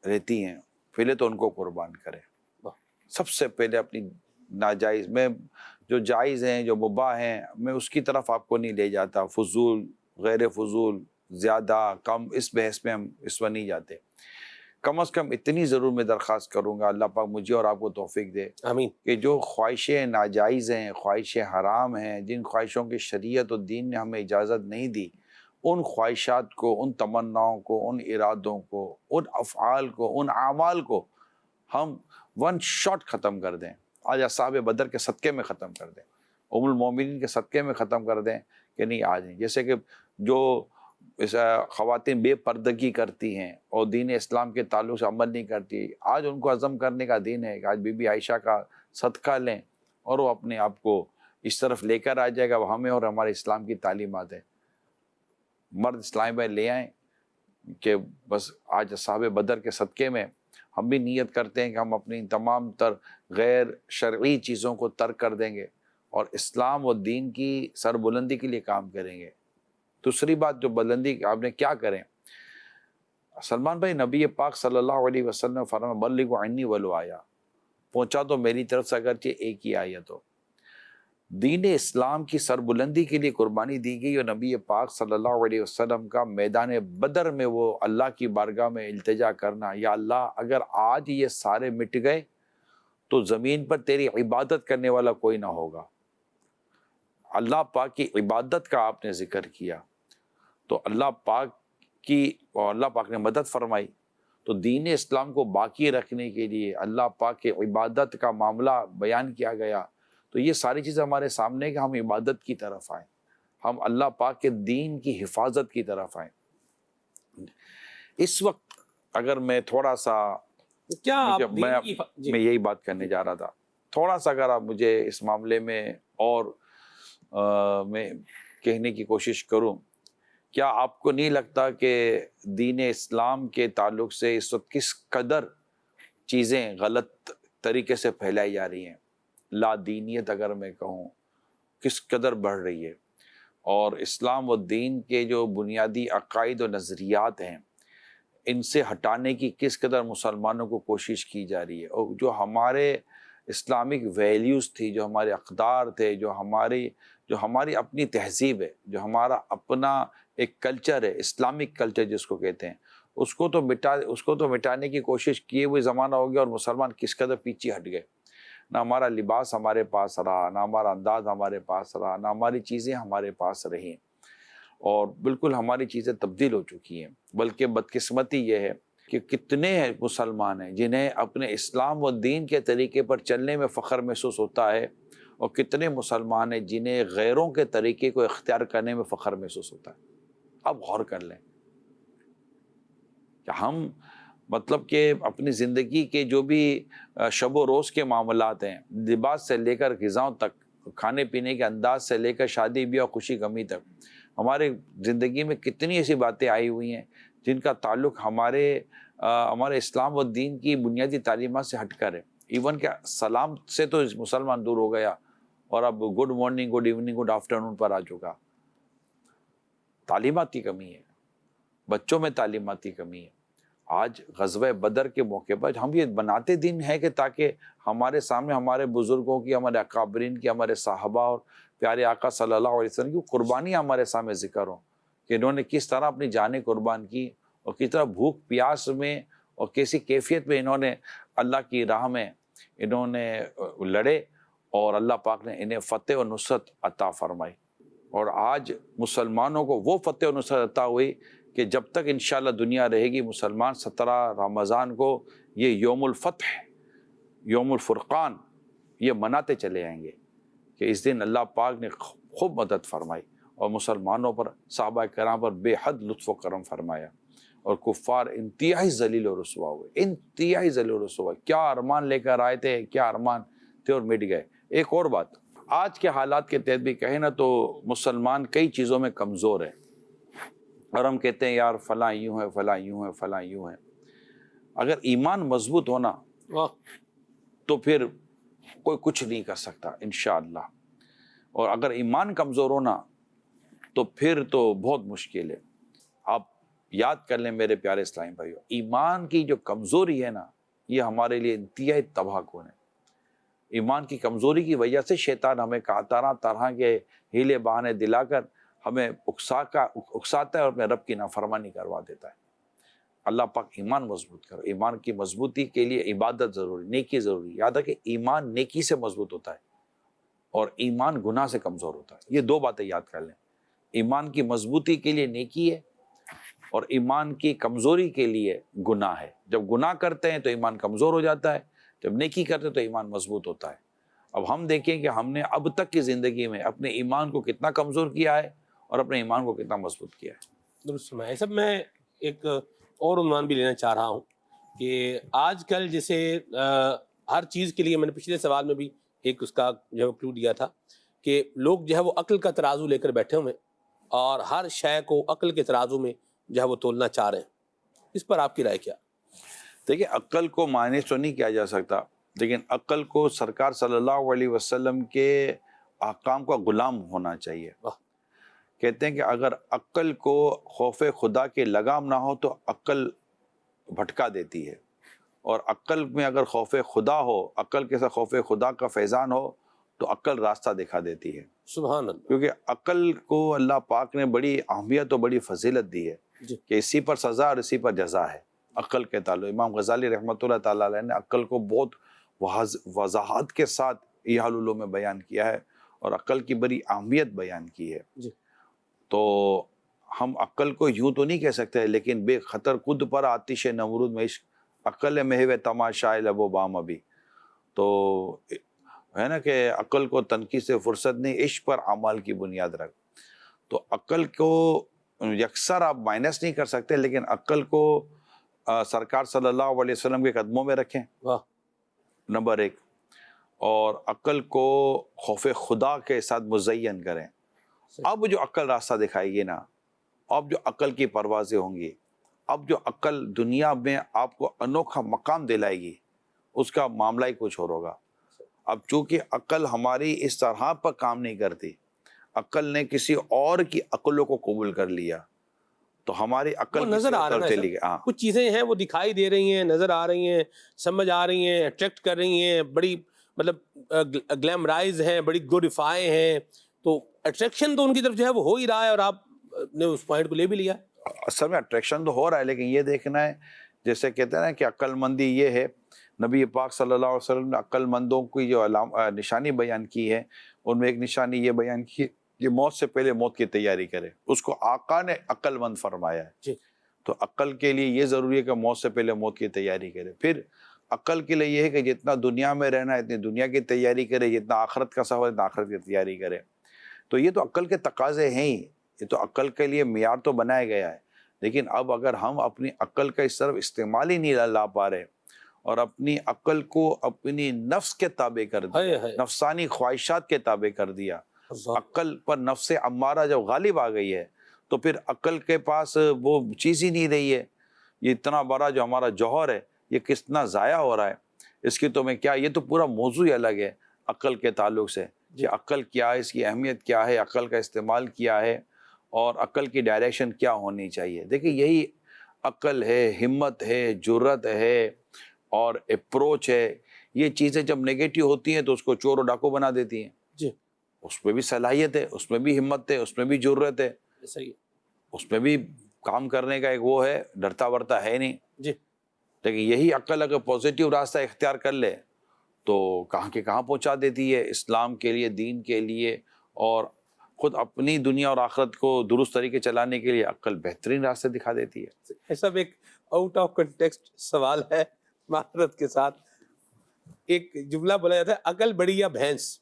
رہتی ہیں، پہلے تو ان کو قربان کریں. سب سے پہلے اپنی ناجائز میں جو جائز ہیں، جو مباح ہیں، میں اس کی طرف آپ کو نہیں لے جاتا. فضول، غیر فضول، زیادہ کم، اس بحث میں ہم اس وقت نہیں جاتے. کم از کم اتنی ضرور میں درخواست کروں گا، اللہ پاک مجھے اور آپ کو توفیق دے، آمین، کہ جو خواہشیں ناجائز ہیں، خواہشیں حرام ہیں، جن خواہشوں کی شریعت اور دین نے ہمیں اجازت نہیں دی، ان خواہشات کو، ان تمناؤں کو، ان ارادوں کو، ان افعال کو، ان اعمال کو ہم ون شاٹ ختم کر دیں. آج اصحاب بدر کے صدقے میں ختم کر دیں، ام المومنین کے صدقے میں ختم کر دیں کہ نہیں آج نہیں. جیسے کہ جو خواتین بے پردگی کرتی ہیں اور دین اسلام کے تعلق سے عمل نہیں کرتی، آج ان کو عزم کرنے کا دن ہے کہ آج بی بی عائشہ کا صدقہ لیں اور وہ اپنے آپ کو اس طرف لے کر آ جائے گا۔ وہ ہمیں اور ہمارے اسلام کی تعلیمات ہیں، مرد اسلام میں لے آئیں کہ بس آج اصحاب بدر کے صدقے میں ہم بھی نیت کرتے ہیں کہ ہم اپنی تمام تر غیر شرعی چیزوں کو ترک کر دیں گے اور اسلام و دین کی سربلندی کے لیے کام کریں گے۔ دوسری بات جو بلندی آپ نے کیا کریں، سلمان بھائی نبی پاک صلی اللہ علیہ وسلم فرمایا بلغوا عنی ولو آیا، پہنچا تو میری طرف سے اگرچہ ایک ہی آیت ہو۔ دین اسلام کی سربلندی کے لیے قربانی دی گئی اور نبی پاک صلی اللہ علیہ وسلم کا میدان بدر میں وہ اللہ کی بارگاہ میں التجا کرنا، یا اللہ اگر آج یہ سارے مٹ گئے تو زمین پر تیری عبادت کرنے والا کوئی نہ ہوگا۔ اللہ پاک کی عبادت کا آپ نے ذکر کیا تو اللہ پاک نے مدد فرمائی، تو دین اسلام کو باقی رکھنے کے لیے اللہ پاک کی عبادت کا معاملہ بیان کیا گیا۔ تو یہ ساری چیزیں ہمارے سامنے کہ ہم عبادت کی طرف آئیں، ہم اللہ پاک کے دین کی حفاظت کی طرف آئیں۔ اس وقت اگر میں تھوڑا سا میں یہی بات کرنے جا رہا تھا، تھوڑا سا اگر آپ مجھے اس معاملے میں اور میں کہنے کی کوشش کروں، کیا آپ کو نہیں لگتا کہ دین اسلام کے تعلق سے اس وقت کس قدر چیزیں غلط طریقے سے پھیلائی جا رہی ہیں، لا دینیت اگر میں کہوں کس قدر بڑھ رہی ہے، اور اسلام و دین کے جو بنیادی عقائد و نظریات ہیں ان سے ہٹانے کی کس قدر مسلمانوں کو کوشش کی جا رہی ہے، اور جو ہمارے اسلامک ویلیوز تھی، جو ہمارے اقدار تھے، جو ہماری اپنی تہذیب ہے، جو ہمارا اپنا ایک کلچر ہے، اسلامک کلچر جس کو کہتے ہیں، اس کو تو مٹانے کی کوشش کیے ہوئے زمانہ ہو گیا، اور مسلمان کس قدر پیچھے ہٹ گئے۔ نہ ہمارا لباس ہمارے پاس رہا، نہ ہمارا انداز ہمارے پاس رہا، نہ ہماری چیزیں ہمارے پاس رہیں، اور بالکل ہماری چیزیں تبدیل ہو چکی ہیں۔ بلکہ بدقسمتی یہ ہے کہ کتنے مسلمان ہیں جنہیں اپنے اسلام و دین کے طریقے پر چلنے میں فخر محسوس ہوتا ہے، اور کتنے مسلمان ہیں جنہیں غیروں کے طریقے کو اختیار کرنے میں فخر محسوس ہوتا ہے۔ اب غور کر لیں کہ ہم مطلب کہ اپنی زندگی کے جو بھی شب و روز کے معاملات ہیں، لباس سے لے کر غذاؤں تک، کھانے پینے کے انداز سے لے کر شادی بیاہ خوشی غمی تک، ہمارے زندگی میں کتنی ایسی باتیں آئی ہوئی ہیں جن کا تعلق ہمارے اسلام و دین کی بنیادی تعلیمات سے ہٹ کر ہے۔ ایون کہ سلام سے تو مسلمان دور ہو گیا، اور اب good morning, good evening, good afternoon پر آ چکا۔ تعلیمات کی کمی ہے، بچوں میں تعلیمات کی کمی ہے۔ آج غزوہ بدر کے موقع پر ہم یہ بناتے دن ہے کہ تاکہ ہمارے سامنے ہمارے بزرگوں کی، ہمارے اکابرین کی، ہمارے صحابہ اور پیارے آقا صلی اللہ علیہ وسلم کی قربانیاں ہمارے سامنے ذکر ہوں، کہ انہوں نے کس طرح اپنی جانیں قربان کی، اور کس طرح بھوک پیاس میں اور کیسی کیفیت میں انہوں نے اللہ کی راہ میں انہوں نے لڑے، اور اللہ پاک نے انہیں فتح و نصرت عطا فرمائی۔ اور آج مسلمانوں کو وہ فتح و نصرت عطا ہوئی کہ جب تک انشاءاللہ دنیا رہے گی، مسلمان 17 رمضان کو یہ یوم الفتح، یوم الفرقان یہ مناتے چلے آئیں گے کہ اس دن اللہ پاک نے خوب مدد فرمائی اور مسلمانوں پر، صحابہ کرام پر بے حد لطف و کرم فرمایا، اور کفار انتہائی ذلیل و رسوا ہوئے، انتہائی ذلیل و رسوا۔ کیا ارمان لے کر آئے تھے، کیا ارمان تھے، اور مٹ گئے۔ ایک اور بات، آج کے حالات کے تحت بھی کہیں نا تو مسلمان کئی چیزوں میں کمزور ہے، اور ہم کہتے ہیں یار فلاں یوں ہے، فلاں یوں ہے، فلاں یوں ہے۔ اگر ایمان مضبوط ہونا تو پھر کوئی کچھ نہیں کر سکتا انشاءاللہ، اور اگر ایمان کمزور ہونا تو پھر تو بہت مشکل ہے۔ آپ یاد کر لیں میرے پیارے اسلامی بھائیو، ایمان کی جو کمزوری ہے نا، یہ ہمارے لیے انتہائی تباہ کن ہے۔ ایمان کی کمزوری کی وجہ سے شیطان ہمیں طرح طرح کے ہیلے بہانے دلا کر ہمیں اکساتا ہے اور اپنے رب کی نافرمانی کروا دیتا ہے۔ اللہ پاک ایمان مضبوط کرو۔ ایمان کی مضبوطی کے لیے عبادت ضروری، نیکی ضروری۔ یاد ہے کہ ایمان نیکی سے مضبوط ہوتا ہے اور ایمان گناہ سے کمزور ہوتا ہے۔ یہ دو باتیں یاد کر لیں، ایمان کی مضبوطی کے لیے نیکی ہے، اور ایمان کی کمزوری کے لیے گناہ ہے۔ جب گناہ کرتے ہیں تو ایمان کمزور ہو جاتا ہے، جب نیکی کرتے ہیں تو ایمان مضبوط ہوتا ہے۔ اب ہم دیکھیں کہ ہم نے اب تک کی زندگی میں اپنے ایمان کو کتنا کمزور کیا ہے اور اپنے ایمان کو کتنا مضبوط کیا ہے۔ درست فرمایا سب. میں ایک اور عنوان بھی لینا چاہ رہا ہوں کہ آج کل جیسے ہر چیز کے لیے میں نے پچھلے سوال میں بھی ایک اس کا جو ہے کلو دیا تھا کہ لوگ جو ہے وہ عقل کا ترازو لے کر بیٹھے ہوئے اور ہر شے کو عقل کے ترازو میں جو ہے وہ تولنا چاہ رہے ہیں. اس پر آپ کی رائے کیا؟ دیکھیں عقل کو مائنس تو نہیں کیا جا سکتا، لیکن عقل کو سرکار صلی اللہ علیہ وسلم کے احکام کا غلام ہونا چاہیے. واہ. کہتے ہیں کہ اگر عقل کو خوف خدا کے لگام نہ ہو تو عقل بھٹکا دیتی ہے، اور عقل میں اگر خوف خدا ہو، عقل کے ساتھ خوف خدا کا فیضان ہو تو عقل راستہ دکھا دیتی ہے. سبحان اللہ. کیونکہ عقل کو اللہ پاک نے بڑی اہمیت اور بڑی فضیلت دی ہے جی. کہ اسی پر سزا اور اسی پر جزا ہے. عقل کے تعلق امام غزالی رحمۃ اللہ تعالیٰ علیہ نے عقل کو بہت وضاحت کے ساتھ ایحاء العلوم میں بیان کیا ہے اور عقل کی بڑی اہمیت بیان کی ہے. جی. تو ہم عقل کو یوں تو نہیں کہہ سکتے، لیکن بے خطر خود پر آتش نمرود میں عشق عقل محو تماشا لب و بام ابھی. تو ہے نا کہ عقل کو تنقید سے فرصت نہیں، عشق پر اعمال کی بنیاد رکھ. تو عقل کو یکسر آپ مائنس نہیں کر سکتے، لیکن عقل کو سرکار صلی اللہ علیہ وسلم کے قدموں میں رکھیں، واہ. نمبر ایک. اور عقل کو خوف خدا کے ساتھ مزین کریں. اب جو عقل راستہ دکھائے گی نا، اب جو عقل کی پروازیں ہوں گی، اب جو عقل دنیا میں آپ کو انوکھا مقام دلائے گی، اس کا معاملہ ہی کچھ اور ہوگا. اب چونکہ عقل ہماری اس طرح پر کام نہیں کرتی، عقل نے کسی اور کی عقلوں کو قبول کر لیا، تو ہماری عقل نظر آ رہا چلی گئی. ہے کچھ چیزیں ہیں وہ دکھائی دے رہی ہیں، نظر آ رہی ہیں، سمجھ آ رہی ہیں، اٹریکٹ کر رہی ہیں، بڑی مطلب گلیمرائز ہیں، بڑی گلوریفائی ہیں. تو اٹریکشن تو ان کی طرف جو ہے وہ ہو ہی رہا ہے اور آپ نے اس پوائنٹ کو لے بھی لیا. اصل میں اٹریکشن تو ہو رہا ہے، لیکن یہ دیکھنا ہے جیسے کہتے ہیں نا کہ عقل مندی یہ ہے. نبی پاک صلی اللہ علیہ وسلم نے عقل مندوں کی جو نشانی بیان کی ہے، ان میں ایک نشانی یہ بیان کی کہ موت سے پہلے موت کی تیاری کرے. اس کو آقا نے عقل مند فرمایا ہے. جی. تو عقل کے لیے یہ ضروری ہے کہ موت سے پہلے موت کی تیاری کرے. پھر عقل کے لیے یہ ہے کہ جتنا دنیا میں رہنا ہے اتنی دنیا کی تیاری کرے، جتنا آخرت کا سفر اتنا آخرت کی تیاری کرے. تو یہ تو عقل کے تقاضے ہیں ہی، یہ تو عقل کے لیے معیار تو بنایا گیا ہے. لیکن اب اگر ہم اپنی عقل کا اس طرف استعمال ہی نہیں لا پا رہے اور اپنی عقل کو اپنی نفس کے تابع کر دیا، نفسانی خواہشات کے تابع کر دیا، عقل پر نفس امارہ جب غالب آ گئی ہے تو پھر عقل کے پاس وہ چیز ہی نہیں رہی ہے. یہ اتنا بڑا جو ہمارا جوہر ہے یہ کتنا ضائع ہو رہا ہے، اس کی تو میں کیا، یہ تو پورا موضوع ہی الگ ہے عقل کے تعلق سے کہ عقل کیا ہے، اس کی اہمیت کیا ہے، عقل کا استعمال کیا ہے اور عقل کی ڈائریکشن کیا ہونی چاہیے. دیکھیں یہی عقل ہے، ہمت ہے، جرت ہے اور اپروچ ہے. یہ چیزیں جب نیگیٹو ہوتی ہیں تو اس کو چور و ڈاکو بنا دیتی ہیں. جی. اس میں بھی صلاحیت ہے، اس میں بھی ہمت ہے، اس میں بھی جرت ہے، صحیح، اس میں بھی کام کرنے کا ایک وہ ہے، ڈرتا ورتا ہے نہیں. جی. لیکن یہی عقل اگر پازیٹیو راستہ اختیار کر لے تو کہاں کے کہاں پہنچا دیتی ہے، اسلام کے لیے، دین کے لیے، اور خود اپنی دنیا اور آخرت کو درست طریقے چلانے کے لیے عقل بہترین راستے دکھا دیتی ہے. ایسا ایک آؤٹ آف کنٹیکسٹ سوال ہے معذرت کے ساتھ. ایک جملہ بولا جاتا ہے عقل بڑی یا بھینس،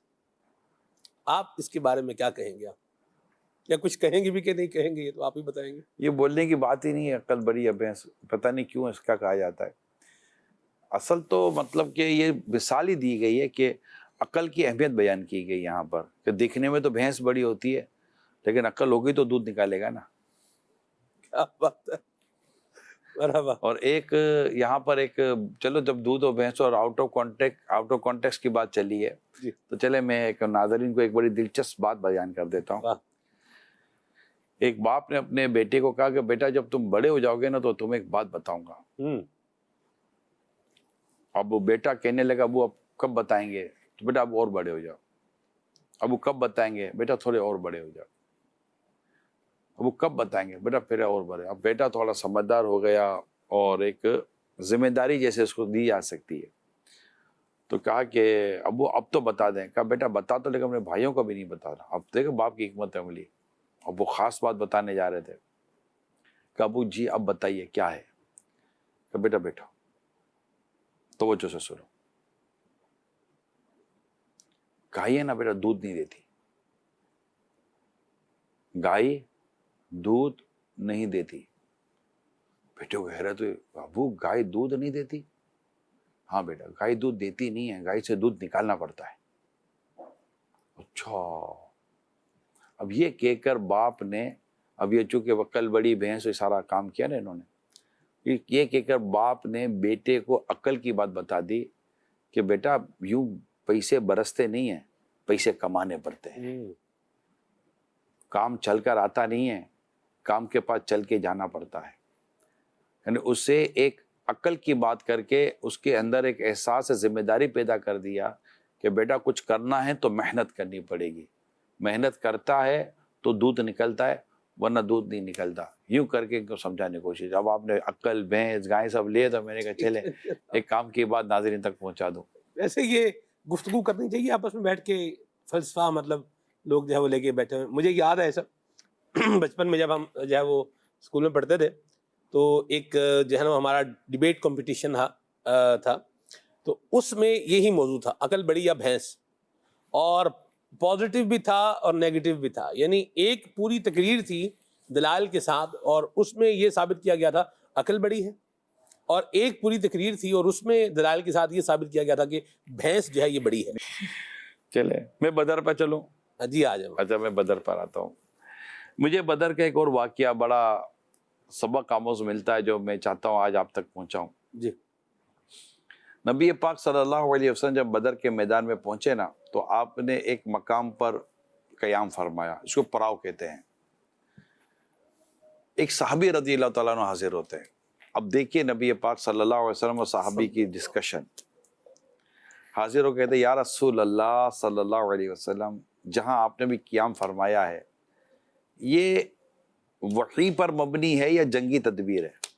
آپ اس کے بارے میں کیا کہیں گے؟ آپ یا کچھ کہیں گے بھی کہ نہیں کہیں گے، یہ تو آپ ہی بتائیں گے. یہ بولنے کی بات ہی نہیں ہے عقل بڑی یا بھینس، پتہ نہیں کیوں اس کا کہا جاتا ہے. اصل تو مطلب کہ یہ مثال ہی دی گئی ہے کہ عقل کی اہمیت بیان کی گئی یہاں پر کہ دیکھنے میں تو بھینس بڑی ہوتی ہے لیکن عقل ہوگی تو دودھ نکالے گا نا. کیا بات ہے، مرحبا. اور ایک یہاں پر ایک چلو جب دودھ اور بھینس اور آؤٹ آف کانٹیکسٹ کی بات چلی ہے تو چلے میں ایک ناظرین کو ایک بڑی دلچسپ بات بیان کر دیتا ہوں. ایک باپ نے اپنے بیٹے کو کہا کہ بیٹا جب تم بڑے ہو جاؤ گے نا تو تمہیں ایک بات بتاؤں گا. اب وہ بیٹا کہنے لگا ابو اب کب بتائیں گے؟ تو بیٹا اب اور بڑے ہو جاؤ. ابو کب بتائیں گے؟ بیٹا تھوڑے اور بڑے ہو جاؤ. ابو کب بتائیں گے؟ بیٹا پھر اور بڑے. اب بیٹا تھوڑا سمجھدار ہو گیا اور ایک ذمہ داری جیسے اس کو دی جا سکتی ہے تو کہا کہ ابو اب تو بتا دیں. کہا بیٹا بتا تو، لیکن اپنے بھائیوں کو بھی نہیں بتا رہا. اب دیکھو باپ کی حکمت عملی. اب وہ خاص بات بتانے جا رہے تھے. کہا ابو جی اب بتائیے کیا ہے؟ کہ بیٹا بیٹھو توجہ سے سنو. گائے نا بیٹا دودھ نہیں دیتی. گائے دودھ نہیں دیتی. بیٹے کو حیرت ہوئی, ابو گائے دودھ نہیں دیتی؟ ہاں بیٹا, گائے دودھ دیتی نہیں ہے, گائے سے دودھ نکالنا پڑتا ہے. اچھا. اب یہ کہہ کر باپ نے, اب یہ چونکہ عقل بڑی بھینس یہ سارا کام کیا نا انہوں نے, یہ کہہ کر باپ نے بیٹے کو عقل کی بات بتا دی کہ بیٹا یوں پیسے برستے نہیں ہیں, پیسے کمانے پڑتے ہیں. کام چل کر آتا نہیں ہے, کام کے پاس چل کے جانا پڑتا ہے. یعنی اسے ایک عقل کی بات کر کے اس کے اندر ایک احساس ذمہ داری پیدا کر دیا کہ بیٹا کچھ کرنا ہے تو محنت کرنی پڑے گی, محنت کرتا ہے تو دودھ نکلتا ہے ورنہ دودھ نہیں نکلتا. یوں کر کے ان کو سمجھانے کی کوشش. اب آپ نے عقل بھینس گائے سب لیے تو میں نے کہا چلے ایک کام کی بات ناظرین تک پہنچا دو. ویسے یہ گفتگو کرنی چاہیے آپس میں بیٹھ کے, فلسفہ مطلب لوگ جو ہے وہ لے کے بیٹھے ہوئے. مجھے یاد ہے سب بچپن میں جب ہم جو ہے وہ اسکول میں پڑھتے تھے تو ایک جو ہے نا ہمارا ڈیبیٹ کمپٹیشن تھا, تو اس میں یہی موضوع تھا, عقل بڑی یا بھینس, اور پازیٹیو بھی تھا اور نیگیٹو بھی تھا. یعنی ایک پوری تقریر تھی دلائل کے ساتھ اور اس میں یہ ثابت کیا گیا تھا عقل بڑی ہے, اور ایک پوری تقریر تھی اور اس میں دلائل کے ساتھ یہ ثابت کیا گیا تھا کہ بھینس جو ہے یہ بڑی ہے. چلے میں بدر پہ چلوں. جی آ جاؤ. اچھا میں بدر پر آتا ہوں. مجھے بدر کا ایک اور واقعہ بڑا سبق آموز ملتا ہے جو میں چاہتا ہوں آج آپ تک پہنچاؤں. جی. نبی پاک صلی اللہ علیہ وسلم جب بدر کے میدان میں پہنچے نا تو آپ نے ایک مقام پر قیام فرمایا, اس کو پڑاؤ کہتے ہیں. ایک صحابی رضی اللہ تعالیٰ عنہ حاضر ہوتے ہیں. اب دیکھیے نبی پاک صلی اللہ علیہ وسلم اور صحابی کی ڈسکشن. حاضر ہو کہتے ہیں یا رسول اللہ صلی اللہ علیہ وسلم, جہاں آپ نے بھی قیام فرمایا ہے یہ وحی پر مبنی ہے یا جنگی تدبیر ہے؟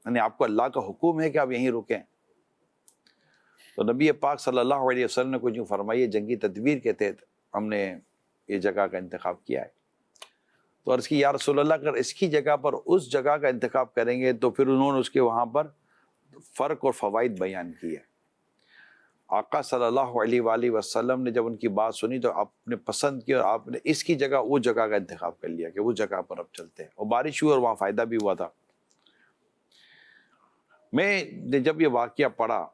یعنی آپ کو اللہ کا حکم ہے کہ آپ یہیں رکیں؟ تو نبی پاک صلی اللہ علیہ وسلم نے کچھ یوں فرمائی, جنگی تدبیر کے تحت ہم نے یہ جگہ کا انتخاب کیا ہے. تو عرض کی یا رسول اللہ اگر اس کی جگہ پر اس جگہ کا انتخاب کریں گے تو پھر انہوں نے اس کے وہاں پر فرق اور فوائد بیان کیے. آقا صلی اللہ علیہ وآلہ وسلم نے جب ان کی بات سنی تو آپ نے پسند کی اور آپ نے اس کی جگہ وہ جگہ کا انتخاب کر لیا کہ وہ جگہ پر اب چلتے ہیں. اور بارش ہوئی اور وہاں فائدہ بھی ہوا تھا. میں نے جب یہ واقعہ پڑھا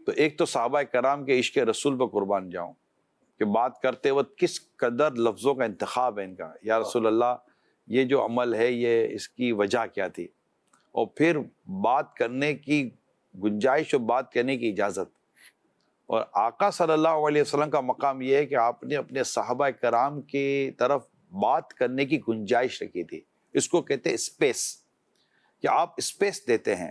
تو ایک تو صحابہ کرام کے عشق رسول پر قربان جاؤں کہ بات کرتے وقت کس قدر لفظوں کا انتخاب ہے ان کا. یا رسول اللہ یہ جو عمل ہے یہ اس کی وجہ کیا تھی, اور پھر بات کرنے کی گنجائش اور بات کرنے کی اجازت. اور آقا صلی اللہ علیہ وسلم کا مقام یہ ہے کہ آپ نے اپنے صحابہ کرام کی طرف بات کرنے کی گنجائش رکھی تھی. اس کو کہتے ہیں اسپیس, کہ آپ اسپیس دیتے ہیں.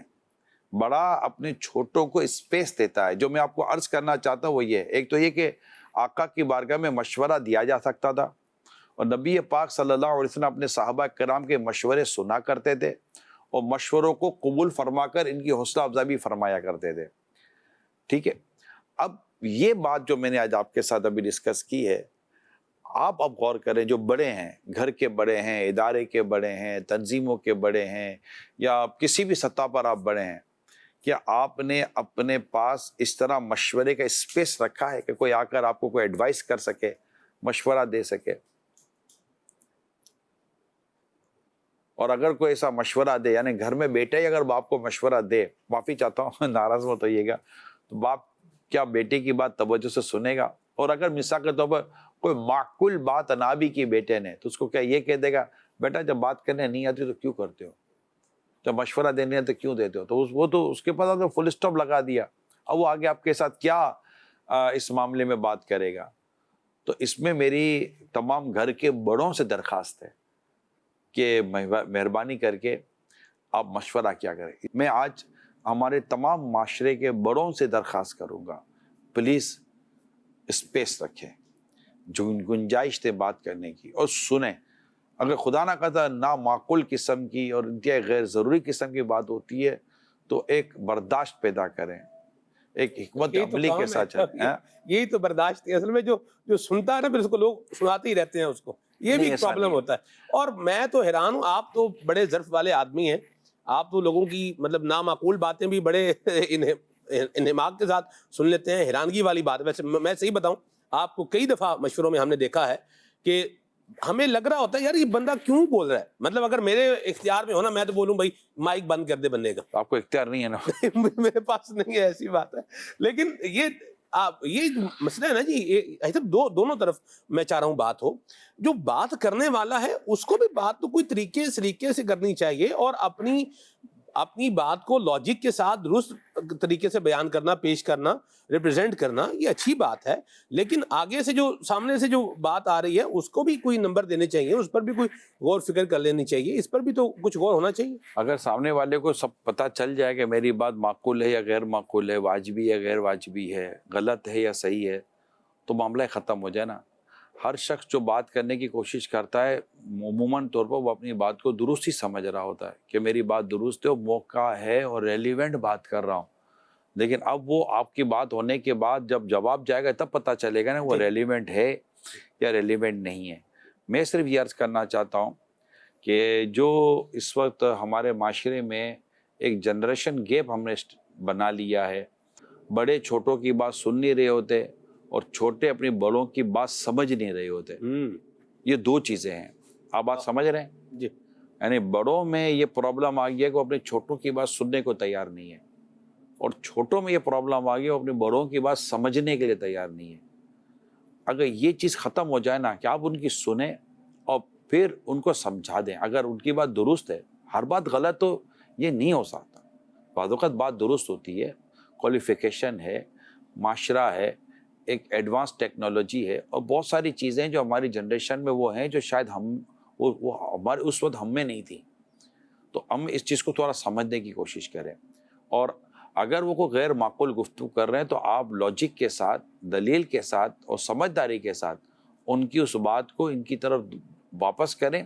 بڑا اپنے چھوٹوں کو اسپیس دیتا ہے. جو میں آپ کو عرض کرنا چاہتا ہوں وہ یہ, ایک تو یہ کہ آقا کی بارگاہ میں مشورہ دیا جا سکتا تھا, اور نبی پاک صلی اللہ علیہ وسلم اپنے صحابہ کرام کے مشورے سنا کرتے تھے اور مشوروں کو قبول فرما کر ان کی حوصلہ افزائی بھی فرمایا کرتے تھے. ٹھیک ہے. اب یہ بات جو میں نے آج آپ کے ساتھ ابھی ڈسکس کی ہے, آپ اب غور کریں, جو بڑے ہیں, گھر کے بڑے ہیں, ادارے کے بڑے ہیں, تنظیموں کے بڑے ہیں, یا کسی بھی سطح پر آپ بڑے ہیں, کیا آپ نے اپنے پاس اس طرح مشورے کا اسپیس رکھا ہے کہ کوئی آ کر آپ کو کوئی ایڈوائس کر سکے, مشورہ دے سکے؟ اور اگر کوئی ایسا مشورہ دے, یعنی گھر میں بیٹے ہی اگر باپ کو مشورہ دے, معافی چاہتا ہوں ناراض مت ہوئیے گا, تو باپ کیا بیٹے کی بات توجہ سے سنے گا؟ اور اگر مثال کے طور پر کوئی معقول بات نہ بھی کی بیٹے نے تو اس کو کیا یہ کہہ دے گا بیٹا جب بات کرنے نہیں آتی تو کیوں کرتے ہو, جب مشورہ دینے ہے تو کیوں دیتے ہو؟ تو وہ تو اس کے پاس تو فل اسٹاپ لگا دیا. اب وہ آگے آپ کے ساتھ کیا اس معاملے میں بات کرے گا؟ تو اس میں میری تمام گھر کے بڑوں سے درخواست ہے کہ مہربانی کر کے آپ مشورہ کیا کریں. میں آج ہمارے تمام معاشرے کے بڑوں سے درخواست کروں گا, پلیز اسپیس رکھیں, جو گنجائش دے بات کرنے کی, اور سنیں. اگر خدا نہ کرتا نامعقول قسم کی اور انتہائی غیر ضروری قسم کی بات ہوتی ہے تو ایک برداشت پیدا کریں, ایک حکمت عملی کے ساتھ چلیں. یہی تو برداشت ہے اصل میں. جو سنتا ہے نا پھر اس کو لوگ سناتے ہی رہتے ہیں اس کو, یہ بھی پرابلم ہوتا ہے. اور میں تو حیران ہوں, آپ تو بڑے ظرف والے آدمی ہیں, آپ تو لوگوں کی مطلب نامعقول باتیں بھی بڑے انہماک کے ساتھ سن لیتے ہیں. حیرانگی والی بات ہے. ویسے میں صحیح بتاؤں آپ کو, کئی دفعہ مشوروں میں ہم نے دیکھا ہے کہ ہمیں لگ رہا ہوتا ہے یار یہ بندہ کیوں بول رہا ہے، مطلب اگر میرے اختیار میں ہونا میں تو بولوں بھائی مائک بند کر دے بننے کا، آپ کو اختیار نہیں ہے نا. میرے پاس نہیں ہے، ایسی بات ہے. لیکن یہ مسئلہ ہے نا جی، دونوں طرف میں چاہ رہا ہوں بات ہو. جو بات کرنے والا ہے اس کو بھی بات تو کوئی طریقے سے کرنی چاہیے، اور اپنی بات کو لاجک کے ساتھ درست طریقے سے بیان کرنا، پیش کرنا، ریپرزینٹ کرنا، یہ اچھی بات ہے. لیکن آگے سے جو سامنے سے جو بات آ رہی ہے اس کو بھی کوئی نمبر دینے چاہیے، اس پر بھی کوئی غور فکر کر لینی چاہیے، اس پر بھی تو کچھ غور ہونا چاہیے. اگر سامنے والے کو سب پتہ چل جائے کہ میری بات معقول ہے یا غیر معقول ہے، واجبی ہے غیر واجبی ہے، غلط ہے یا صحیح ہے، تو معاملہ ختم ہو جائے نا. ہر شخص جو بات کرنے کی کوشش کرتا ہے عموماً طور پر وہ اپنی بات کو درست ہی سمجھ رہا ہوتا ہے کہ میری بات درست ہے، وہ موقع ہے اور ریلیونٹ بات کر رہا ہوں. لیکن اب وہ آپ کی بات ہونے کے بعد جب جواب جائے گا تب پتہ چلے گا نا وہ ریلیونٹ ہے یا ریلیونٹ نہیں ہے. میں صرف یہ عرض کرنا چاہتا ہوں کہ جو اس وقت ہمارے معاشرے میں ایک جنریشن گیپ ہم نے بنا لیا ہے، بڑے چھوٹوں کی بات سن نہیں رہے ہوتے اور چھوٹے اپنی بڑوں کی بات سمجھ نہیں رہے ہوتے. یہ دو چیزیں ہیں. آپ بات سمجھ رہے ہیں جی؟ یعنی بڑوں میں یہ پرابلم آ گیا کہ وہ اپنے چھوٹوں کی بات سننے کو تیار نہیں ہے، اور چھوٹوں میں یہ پرابلم آ گیا وہ اپنے بڑوں کی بات سمجھنے کے لیے تیار نہیں ہے. اگر یہ چیز ختم ہو جائے نا کہ آپ ان کی سنیں اور پھر ان کو سمجھا دیں، اگر ان کی بات درست ہے، ہر بات غلط تو یہ نہیں ہو سکتا. بعض اوقات بات درست ہوتی ہے، کوالیفیکیشن ہے، معاشرہ ہے، ایک ایڈوانس ٹیکنالوجی ہے، اور بہت ساری چیزیں جو ہماری جنریشن میں وہ ہیں جو شاید وہ ہمارے اس وقت ہم میں نہیں تھی. تو ہم اس چیز کو تھوڑا سمجھنے کی کوشش کریں. اور اگر وہ کوئی غیر معقول گفتگو کر رہے ہیں تو آپ لاجک کے ساتھ، دلیل کے ساتھ اور سمجھداری کے ساتھ ان کی اس بات کو ان کی طرف واپس کریں،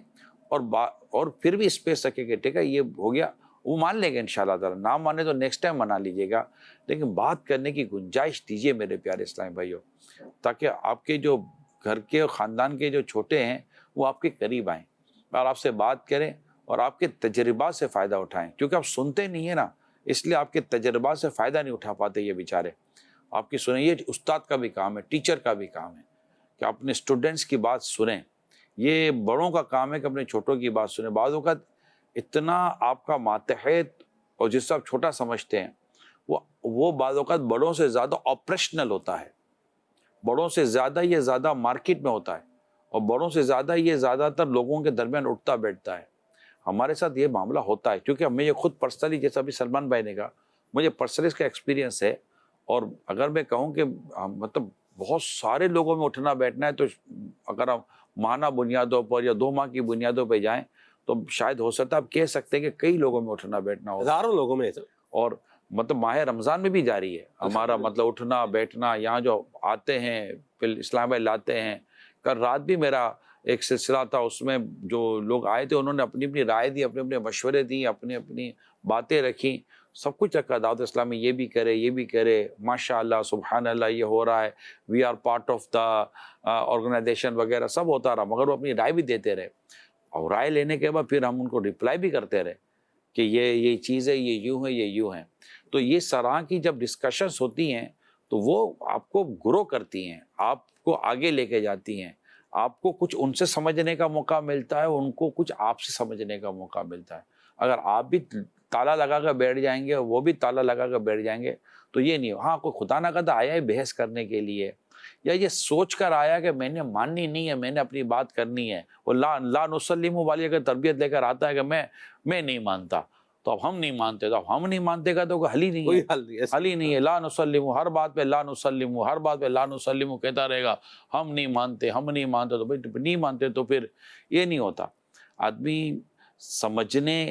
اور پھر بھی اسپیس رکھیں کہ ٹھیک ہے یہ ہو گیا، وہ مان لیں گے انشاءاللہ تعالیٰ. نہ مانے تو نیکسٹ ٹائم منا لیجیے گا، لیکن بات کرنے کی گنجائش دیجیے میرے پیارے اسلامی بھائیوں، تاکہ آپ کے جو گھر کے اور خاندان کے جو چھوٹے ہیں وہ آپ کے قریب آئیں اور آپ سے بات کریں اور آپ کے تجربات سے فائدہ اٹھائیں. کیونکہ آپ سنتے نہیں ہیں نا، اس لیے آپ کے تجربات سے فائدہ نہیں اٹھا پاتے یہ بیچارے. آپ کی سنیں، یہ استاد کا بھی کام ہے، ٹیچر کا بھی کام ہے کہ اپنے اسٹوڈنٹس کی بات سنیں. یہ بڑوں کا کام ہے کہ اپنے چھوٹوں کی بات سنیں. بعض اوقات اتنا آپ کا ماتحت اور جس سے آپ چھوٹا سمجھتے ہیں وہ بعض اوقات بڑوں سے زیادہ آپریشنل ہوتا ہے، بڑوں سے زیادہ یہ زیادہ مارکیٹ میں ہوتا ہے، اور بڑوں سے زیادہ یہ زیادہ تر لوگوں کے درمیان اٹھتا بیٹھتا ہے. ہمارے ساتھ یہ معاملہ ہوتا ہے کیونکہ ہمیں یہ خود پرسنلی، جیسا ابھی سلمان بھائی نے کہا، مجھے پرسنلی اس کا ایکسپیرینس ہے. اور اگر میں کہوں کہ مطلب بہت سارے لوگوں میں اٹھنا بیٹھنا ہے تو اگر ہم ماہانہ بنیادوں پر یا 2 ماہ کی بنیادوں پہ جائیں تو شاید ہو سکتا ہے آپ کہہ سکتے ہیں کہ کئی لوگوں میں اٹھنا بیٹھنا ہو، ہزاروں لوگوں میں. اور مطلب ماہ رمضان میں بھی جاری ہے ہمارا مطلب اٹھنا بیٹھنا. یہاں جو آتے ہیں پھر اسلام آباد لاتے ہیں. کل رات بھی میرا ایک سلسلہ تھا، اس میں جو لوگ آئے تھے انہوں نے اپنی اپنی رائے دی، اپنے اپنے مشورے دی، اپنی اپنی باتیں رکھی، سب کچھ رکھا. دعوت اسلامی یہ بھی کرے، یہ بھی کرے، ماشاء اللہ سبحان اللہ یہ ہو رہا ہے، we are part of the organisation وغیرہ سب ہوتا رہا. مگر وہ اپنی رائے بھی دیتے رہے، اور رائے لینے کے بعد پھر ہم ان کو رپلائی بھی کرتے رہے کہ یہ چیز ہے، یہ یوں ہے، یہ یوں ہے. تو یہ طرح کی جب ڈسکشنز ہوتی ہیں تو وہ آپ کو گرو کرتی ہیں، آپ کو آگے لے کے جاتی ہیں. آپ کو کچھ ان سے سمجھنے کا موقع ملتا ہے، ان کو کچھ آپ سے سمجھنے کا موقع ملتا ہے. اگر آپ بھی تالا لگا کر بیٹھ جائیں گے اور وہ بھی تالا لگا کر بیٹھ جائیں گے تو یہ نہیں ہو. ہاں کوئی خدا نہ خدا آیا ہے بحث کرنے کے لیے، یا یہ سوچ کر آیا کہ میں نے ماننی نہیں ہے، میں نے اپنی بات کرنی ہے. وہ لا نسلم والی اگر تربیت لے کر آتا ہے کہ میں نہیں مانتا، تو اب ہم نہیں مانتے، تو اب ہم نہیں مانتے کا تو کوئی حل ہی نہیں ہے. حل ہی نہیں ہے. لا نسلم، ہر بات پہ لا نسلم، ہر بات پہ لا نسلم کہتا رہے گا، ہم نہیں مانتے، ہم نہیں مانتے. تو بھائی نہیں مانتے تو پھر یہ نہیں ہوتا. آدمی سمجھنے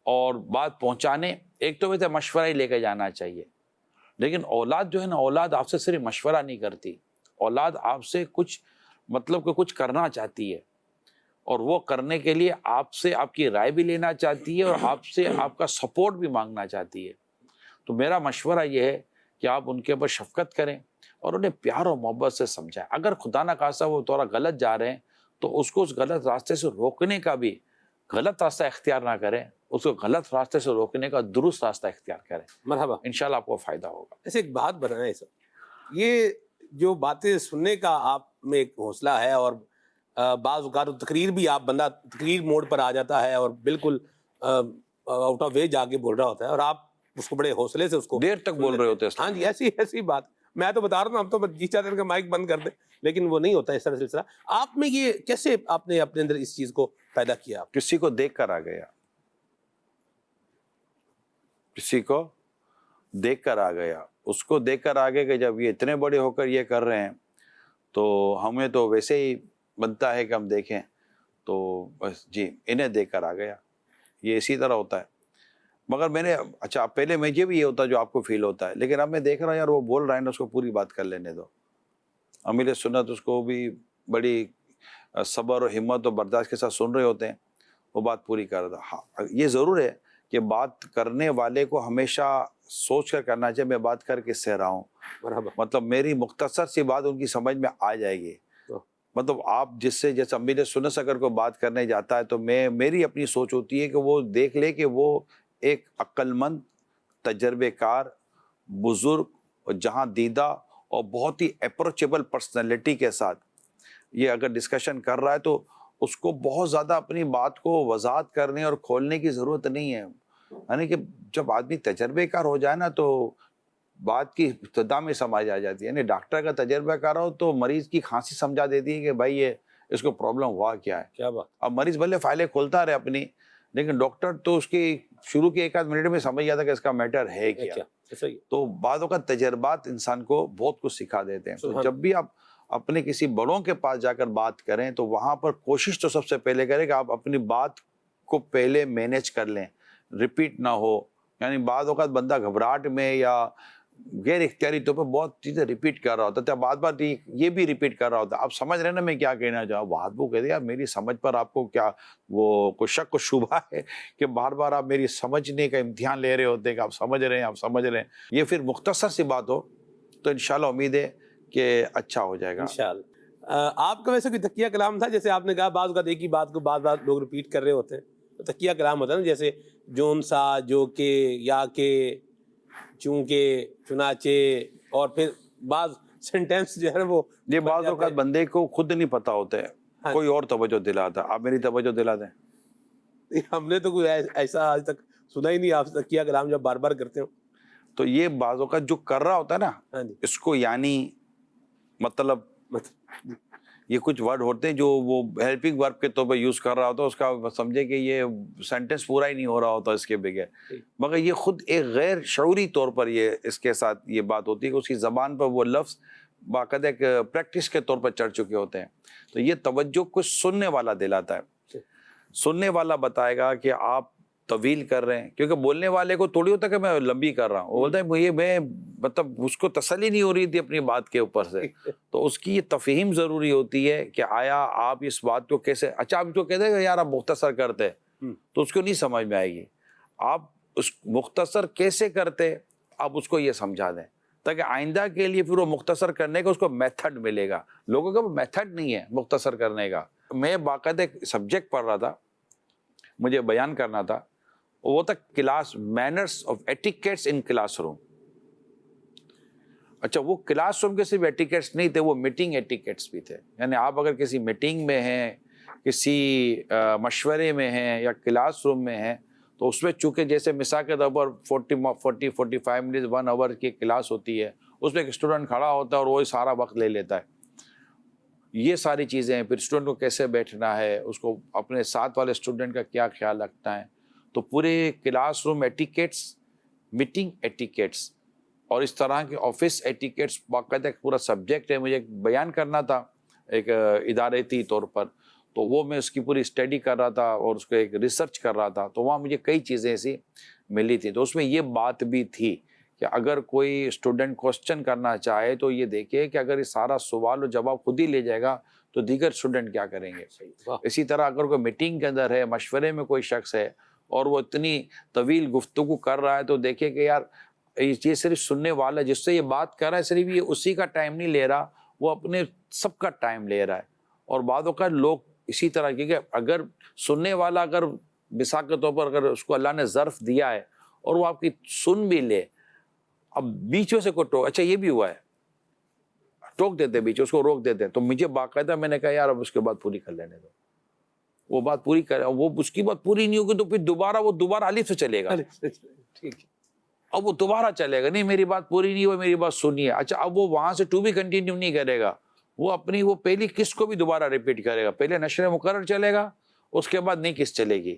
اور بات پہنچانے، ایک تو ویسے مشورہ ہی لے کے جانا چاہیے، لیکن اولاد جو ہے نا، اولاد آپ سے صرف مشورہ نہیں کرتی، اولاد آپ سے کچھ مطلب کہ کچھ کرنا چاہتی ہے، اور وہ کرنے کے لیے آپ سے آپ کی رائے بھی لینا چاہتی ہے اور آپ سے آپ کا سپورٹ بھی مانگنا چاہتی ہے. تو میرا مشورہ یہ ہے کہ آپ ان کے اوپر شفقت کریں اور انہیں پیار اور محبت سے سمجھائیں. اگر خدا نہ خواستہ وہ تھوڑا غلط جا رہے ہیں تو اس کو اس غلط راستے سے روکنے کا بھی، غلط راستہ اختیار نہ کریں، اس کو غلط راستے سے روکنے کا درست راستہ اختیار کریں. مرحبا. انشاءاللہ آپ کو فائدہ ہوگا. ایسے ایک بات بنائیں سر، یہ جو باتیں سننے کا آپ میں ایک حوصلہ ہے اور بعض اوقات تقریر بھی آپ بندہ تقریر موڈ پر آ جاتا ہے اور بالکل آؤٹ آف وے جا کے بول رہا ہوتا ہے اور آپ اس کو بڑے حوصلے سے اس کو دیر تک بول رہے ہوتے ہیں. ہاں جی ایسی بات. میں تو بتا رہا ہوں ہم تو جی چاہتے ہیں کہ مائک بند کر دیں لیکن وہ نہیں ہوتا اس طرح سلسلہ. آپ میں یہ کیسے آپ نے اپنے اندر اس چیز کو پیدا کیا؟ کسی کو دیکھ کر آ گیا, کسی کو دیکھ کر آ گیا, اس کو دیکھ کر آ گیا کہ جب یہ اتنے بڑے ہو کر یہ کر رہے ہیں تو ہمیں تو ویسے ہی بنتا ہے کہ ہم دیکھیں, تو بس جی انہیں دیکھ کر آ گیا. یہ اسی طرح ہوتا ہے. مگر میں نے اچھا پہلے مجھے بھی یہ ہوتا جو آپ کو فیل ہوتا ہے, لیکن اب میں دیکھ رہا ہوں یار وہ بول رہا ہے نا, اس کو پوری بات کر لینے دو. امیر سنت اس کو بھی بڑی صبر و حمت و برداشت کے ساتھ سن رہے ہوتے ہیں, وہ بات پوری کر رہا. ہاں یہ ضرور ہے کہ بات کرنے والے کو ہمیشہ سوچ کر کرنا چاہیے میں بات کر کس سے رہا ہوں, مطلب میری مختصر سی بات ان کی سمجھ میں آ جائے گی. مطلب آپ جس سے جیسے امیر سنت سے اگر کوئی بات کرنے جاتا ہے تو میری اپنی سوچ ہوتی ہے کہ وہ دیکھ لے کہ وہ ایک عقل مند, تجربے کار, بزرگ اور جہاں دیدہ اور بہت ہی اپروچیبل پرسنالٹی کے ساتھ یہ اگر ڈسکشن کر رہا ہے تو اس کو بہت زیادہ اپنی بات کو وضاحت کرنے اور کھولنے کی ضرورت نہیں ہے. یعنی کہ جب آدمی تجربے کار ہو جائے نا تو بات کی ابتدا میں سمجھ آ جاتی ہے. یعنی ڈاکٹر کا تجربہ کار ہو تو مریض کی کھانسی سمجھا دیتی ہے کہ بھائی یہ اس کو پرابلم ہوا کیا ہے. کیا بات. اب مریض بھلے فائلیں کھولتا رہے اپنی, لیکن ڈاکٹر تو اس کی شروع کے ایک آدھ منٹ میں سمجھ جاتا کہ اس کا میٹر ہے کیا. تو بعض اوقات تجربات انسان کو بہت کچھ سکھا دیتے ہیں. تو جب بھی آپ اپنے کسی بڑوں کے پاس جا کر بات کریں تو وہاں پر کوشش تو سب سے پہلے کریں کہ آپ اپنی بات کو پہلے مینیج کر لیں, ریپیٹ نہ ہو. یعنی بعض اوقات بندہ گھبراہٹ میں یا غیر اختیاری طور پر بہت چیزیں ریپیٹ کر رہا ہوتا ہے, بار بار یہ بھی ریپیٹ کر رہا ہوتا ہے. آپ سمجھ رہے ہیں نا میں کیا کہنا چاہوں. بات وہ کہتے ہیں یار میری سمجھ پر آپ کو کیا وہ کوئی شک و شبہ ہے کہ بار بار آپ میری سمجھنے کا امتحان لے رہے ہوتے ہیں کہ آپ سمجھ رہے ہیں. یہ پھر مختصر سی بات ہو تو انشاءاللہ امید ہے کہ اچھا ہو جائے گا انشاءاللہ. آپ کا ویسے کوئی تقیہ کلام تھا؟ جیسے آپ نے کہا بعض اوقات ایک ہی بات کو بار لوگ ریپیٹ کر رہے ہوتے ہیں, تو تقیہ کلام ہوتا ہے نا, جیسے جون سا, جو کہ, یا کہ, چونکہ, چنانچہ, اور پھر بعض سینٹینس جو ہے وہ یہ بعض اوقات بندے کو خود نہیں پتا ہوتا ہے, کوئی اور توجہ دلاتا. آپ میری توجہ دلا دیں. ہم نے تو کوئی ایسا آج تک سنا ہی نہیں آپ تقیہ کلام جب بار بار کرتے ہو. تو یہ بعض اوقات جو کر رہا ہوتا ہے نا اس کو یعنی مطلب یہ کچھ ورڈ ہوتے ہیں جو وہ ہیلپنگ ورب کے طور پر یوز کر رہا ہوتا ہے, اس کا سمجھے کہ یہ سینٹینس پورا ہی نہیں ہو رہا ہوتا اس کے بغیر, مگر یہ خود ایک غیر شعوری طور پر یہ اس کے ساتھ یہ بات ہوتی ہے کہ اس کی زبان پر وہ لفظ باقاعدہ ایک پریکٹس کے طور پر چڑھ چکے ہوتے ہیں. تو یہ توجہ کچھ سننے والا دلاتا ہے. سننے والا بتائے گا کہ آپ طویل کر رہے ہیں, کیونکہ بولنے والے کو تھوڑی ہوتا ہے کہ میں لمبی کر رہا ہوں. وہ بولتا ہے یہ میں مطلب اس کو تسلی نہیں ہو رہی تھی اپنی بات کے اوپر سے, تو اس کی یہ تفہیم ضروری ہوتی ہے کہ آیا آپ اس بات کو کیسے, اچھا آپ جو کہتے ہیں یار آپ مختصر کرتے تو اس کو نہیں سمجھ میں آئے گی. آپ اس مختصر کیسے کرتے آپ اس کو یہ سمجھا دیں تاکہ آئندہ کے لیے پھر وہ مختصر کرنے کا اس کو میتھڈ ملے گا. لوگوں کا وہ میتھڈ نہیں ہے مختصر کرنے کا. میں باقاعدہ ایک سبجیکٹ پڑھ رہا تھا, مجھے بیان کرنا تھا, وہ تھا class manners of etiquettes in class room. اچھا وہ کلاس روم کے صرف ایٹیکیٹس نہیں تھے, وہ میٹنگ ایٹیکیٹس بھی تھے. یعنی آپ اگر کسی میٹنگ میں ہیں, کسی مشورے میں ہیں یا کلاس روم میں ہیں تو اس میں چونکہ جیسے مثال کے طور پر 45 منٹ 1 آور کی کلاس ہوتی ہے, اس میں ایک اسٹوڈنٹ کھڑا ہوتا ہے اور وہی سارا وقت لے لیتا ہے. یہ ساری چیزیں ہیں. پھر اسٹوڈنٹ کو کیسے بیٹھنا ہے, اس کو اپنے ساتھ والے اسٹوڈنٹ کا کیا خیال رکھنا ہے. تو پورے class room etiquettes, meeting etiquettes اور اس طرح کے آفس ایٹیکیٹس باقاعدہ ایک پورا سبجیکٹ ہے. مجھے بیان کرنا تھا ایک ادارتی طور پر, تو وہ میں اس کی پوری اسٹڈی کر رہا تھا اور اس کو ایک ریسرچ کر رہا تھا. تو وہاں مجھے کئی چیزیں ایسی ملی تھیں. تو اس میں یہ بات بھی تھی کہ اگر کوئی اسٹوڈنٹ کوسچن کرنا چاہے تو یہ دیکھے کہ اگر یہ سارا سوال و جواب خود ہی لے جائے گا تو دیگر اسٹوڈنٹ کیا کریں گے. اسی طرح اگر کوئی میٹنگ کے اندر ہے, مشورے میں کوئی شخص ہے اور وہ اتنی طویل گفتگو کر رہا ہے تو دیکھے کہ یار یہ صرف سننے والا جس سے یہ بات کر رہا ہے صرف یہ اسی کا ٹائم نہیں لے رہا, وہ اپنے سب کا ٹائم لے رہا ہے. اور بعض اوقات لوگ اسی طرح کیونکہ اگر سننے والا اگر مثال کے طور پر اگر اس کو اللہ نے ظرف دیا ہے اور وہ آپ کی سن بھی لے, اب بیچ میں سے کوئی اچھا یہ بھی ہوا ہے ٹوک دیتے بیچ اس کو روک دیتے. تو مجھے باقاعدہ میں نے کہا یار اب اس کے بعد پوری کر لینے دو, وہ بات پوری کر, وہ اس کی بات پوری نہیں ہوگی تو پھر دوبارہ الف سے چلے گا. ٹھیک ہے, اب وہ دوبارہ چلے گا, نہیں میری بات پوری نہیں ہوئی, میری بات سنیے. اچھا اب وہ وہاں سے ٹو بھی کنٹینیو نہیں کرے گا, وہ اپنی وہ پہلی قسط کو بھی دوبارہ ریپیٹ کرے گا. پہلے نشر مقرر چلے گا, اس کے بعد نئی قسط چلے گی.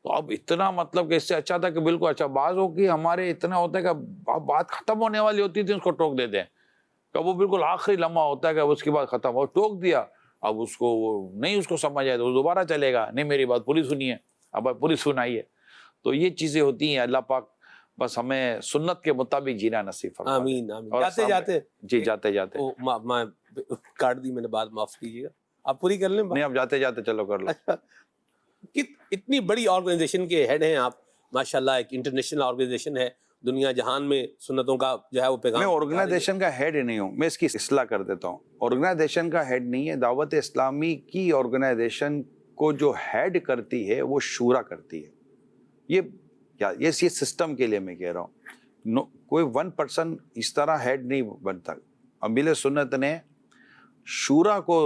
تو اب اتنا مطلب کہ اس سے اچھا تھا کہ بالکل اچھا. بعض ہو کہ ہمارے اتنا ہوتا ہے کہ اب بات ختم ہونے والی ہوتی تھی اس کو ٹوک دیتے ہیں, کہ وہ بالکل آخری لمحہ ہوتا ہے کہ اس کی بات ختم ہو, ٹوک دیا. اب اس کو وہ نہیں اس کو سمجھ آئے تو وہ دوبارہ چلے گا, نہیں میری بات پوری سنیے, اب پوری سنائیے. تو یہ چیزیں ہوتی ہیں. اللہ پاک بس ہمیں سنت کے مطابق جینا نصیب فرمائے. آمین آمین. جاتے جی جاتے جاتے میں کاٹ دی میں نے بات, معاف کیجیے گا, آپ پوری کر لیں. نہیں اب جاتے جاتے چلو کر لو. اتنی بڑی آرگنائزیشن کے ہیڈ ہیں آپ ماشاءاللہ, ایک انٹرنیشنل آرگنائزیشن ہے, دنیا جہان میں سنتوں کا جو ہے وہ پیغام. میں آرگنائزیشن کا ہیڈ نہیں ہوں, میں اس کی اصلاح کر دیتا ہوں. آرگنائزیشن کا ہیڈ نہیں ہے, دعوت اسلامی کی آرگنائزیشن کو جو ہیڈ کرتی ہے وہ شورا کرتی ہے. یہ سسٹم کے لیے میں کہہ رہا ہوں, کوئی 1% اس طرح ہیڈ نہیں بنتا. امیر سنت نے شورا کو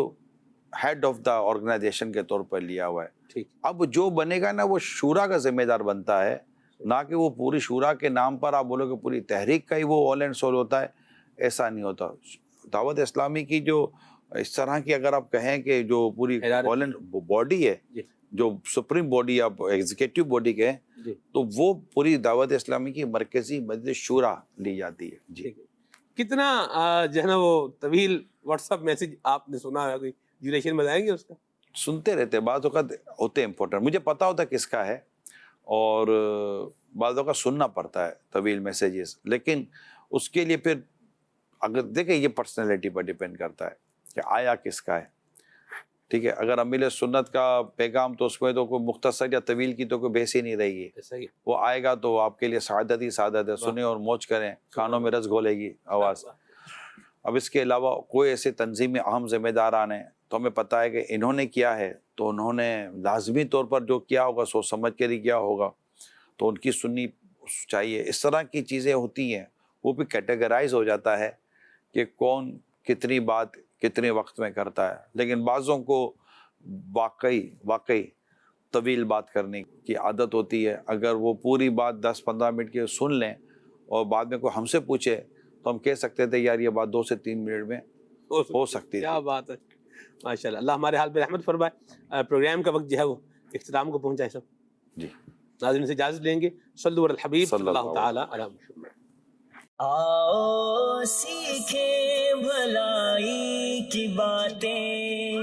ہیڈ آف دا آرگنائزیشن کے طور پر لیا ہوا ہے. اب جو بنے گا نا وہ شورا کا ذمہ دار بنتا ہے, نہ کہ وہ پوری شورا کے نام پر آپ بولو کہ پوری تحریک کا ہی وہ آل اینڈ سول ہوتا ہے. ایسا نہیں ہوتا. دعوت اسلامی کی جو اس طرح کی اگر آپ کہیں کہ جو پوری آل اینڈ باڈی ہے, جو سپریم باڈی آپ ایگزیکٹو باڈی کے, تو وہ پوری دعوت اسلامی کی مرکزی مجلس شورا لی جاتی ہے. جی کتنا جو ہے نا وہ طویل واٹس ایپ میسج آپ نے سنا ہے, کوئی ڈیوریشن بتائیں گے اس کا؟ سنتے رہتے, بعض اوقات ہوتے امپورٹنٹ, مجھے پتا ہوتا ہے کس کا ہے, اور بعض اوقات سننا پڑتا ہے طویل میسیجز. لیکن اس کے لیے پھر اگر دیکھیں یہ پرسنالٹی پر ڈیپینڈ کرتا ہے کہ آیا کس کا ہے. ٹھیک ہے, اگر امیل سنت کا پیغام تو اس میں تو کوئی مختصر یا طویل کی تو کوئی بحث ہی نہیں رہے گی. وہ آئے گا تو آپ کے لیے سعادت ہی سعادت ہے, سنیں اور موج کریں, کانوں میں رس گھولے گی آواز. اب اس کے علاوہ کوئی ایسے تنظیم اہم ذمہ داران ہیں تو ہمیں پتہ ہے کہ انہوں نے کیا ہے, تو انہوں نے لازمی طور پر جو کیا ہوگا سوچ سمجھ کر ہی کیا ہوگا, تو ان کی سننی چاہیے. اس طرح کی چیزیں ہوتی ہیں, وہ بھی کیٹیگرائز ہو جاتا ہے کہ کون کتنی بات کتنے وقت میں کرتا ہے. لیکن بعضوں کو واقعی طویل بات کرنے کی عادت ہوتی ہے. اگر وہ پوری بات 10-15 منٹ کی سن لیں اور بعد میں کوئی ہم سے پوچھے تو ہم کہہ سکتے تھے یار یہ بات 2 سے 3 منٹ میں ہو سکتی ہے. کیا بات ہے, ماشاءاللہ. اللہ ہمارے حال پہ رحمت فرمائے. پروگرام کا وقت جو ہے وہ اختتام کو پہنچا ہے. سب جی ناظرین سے اجازت لیں گے. صلو علی الحبیب صلی اللہ تعالی علی محمد. آؤ سیکھیں بھلائی کی باتیں,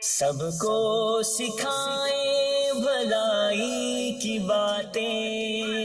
سب کو سکھائیں بھلائی کی باتیں.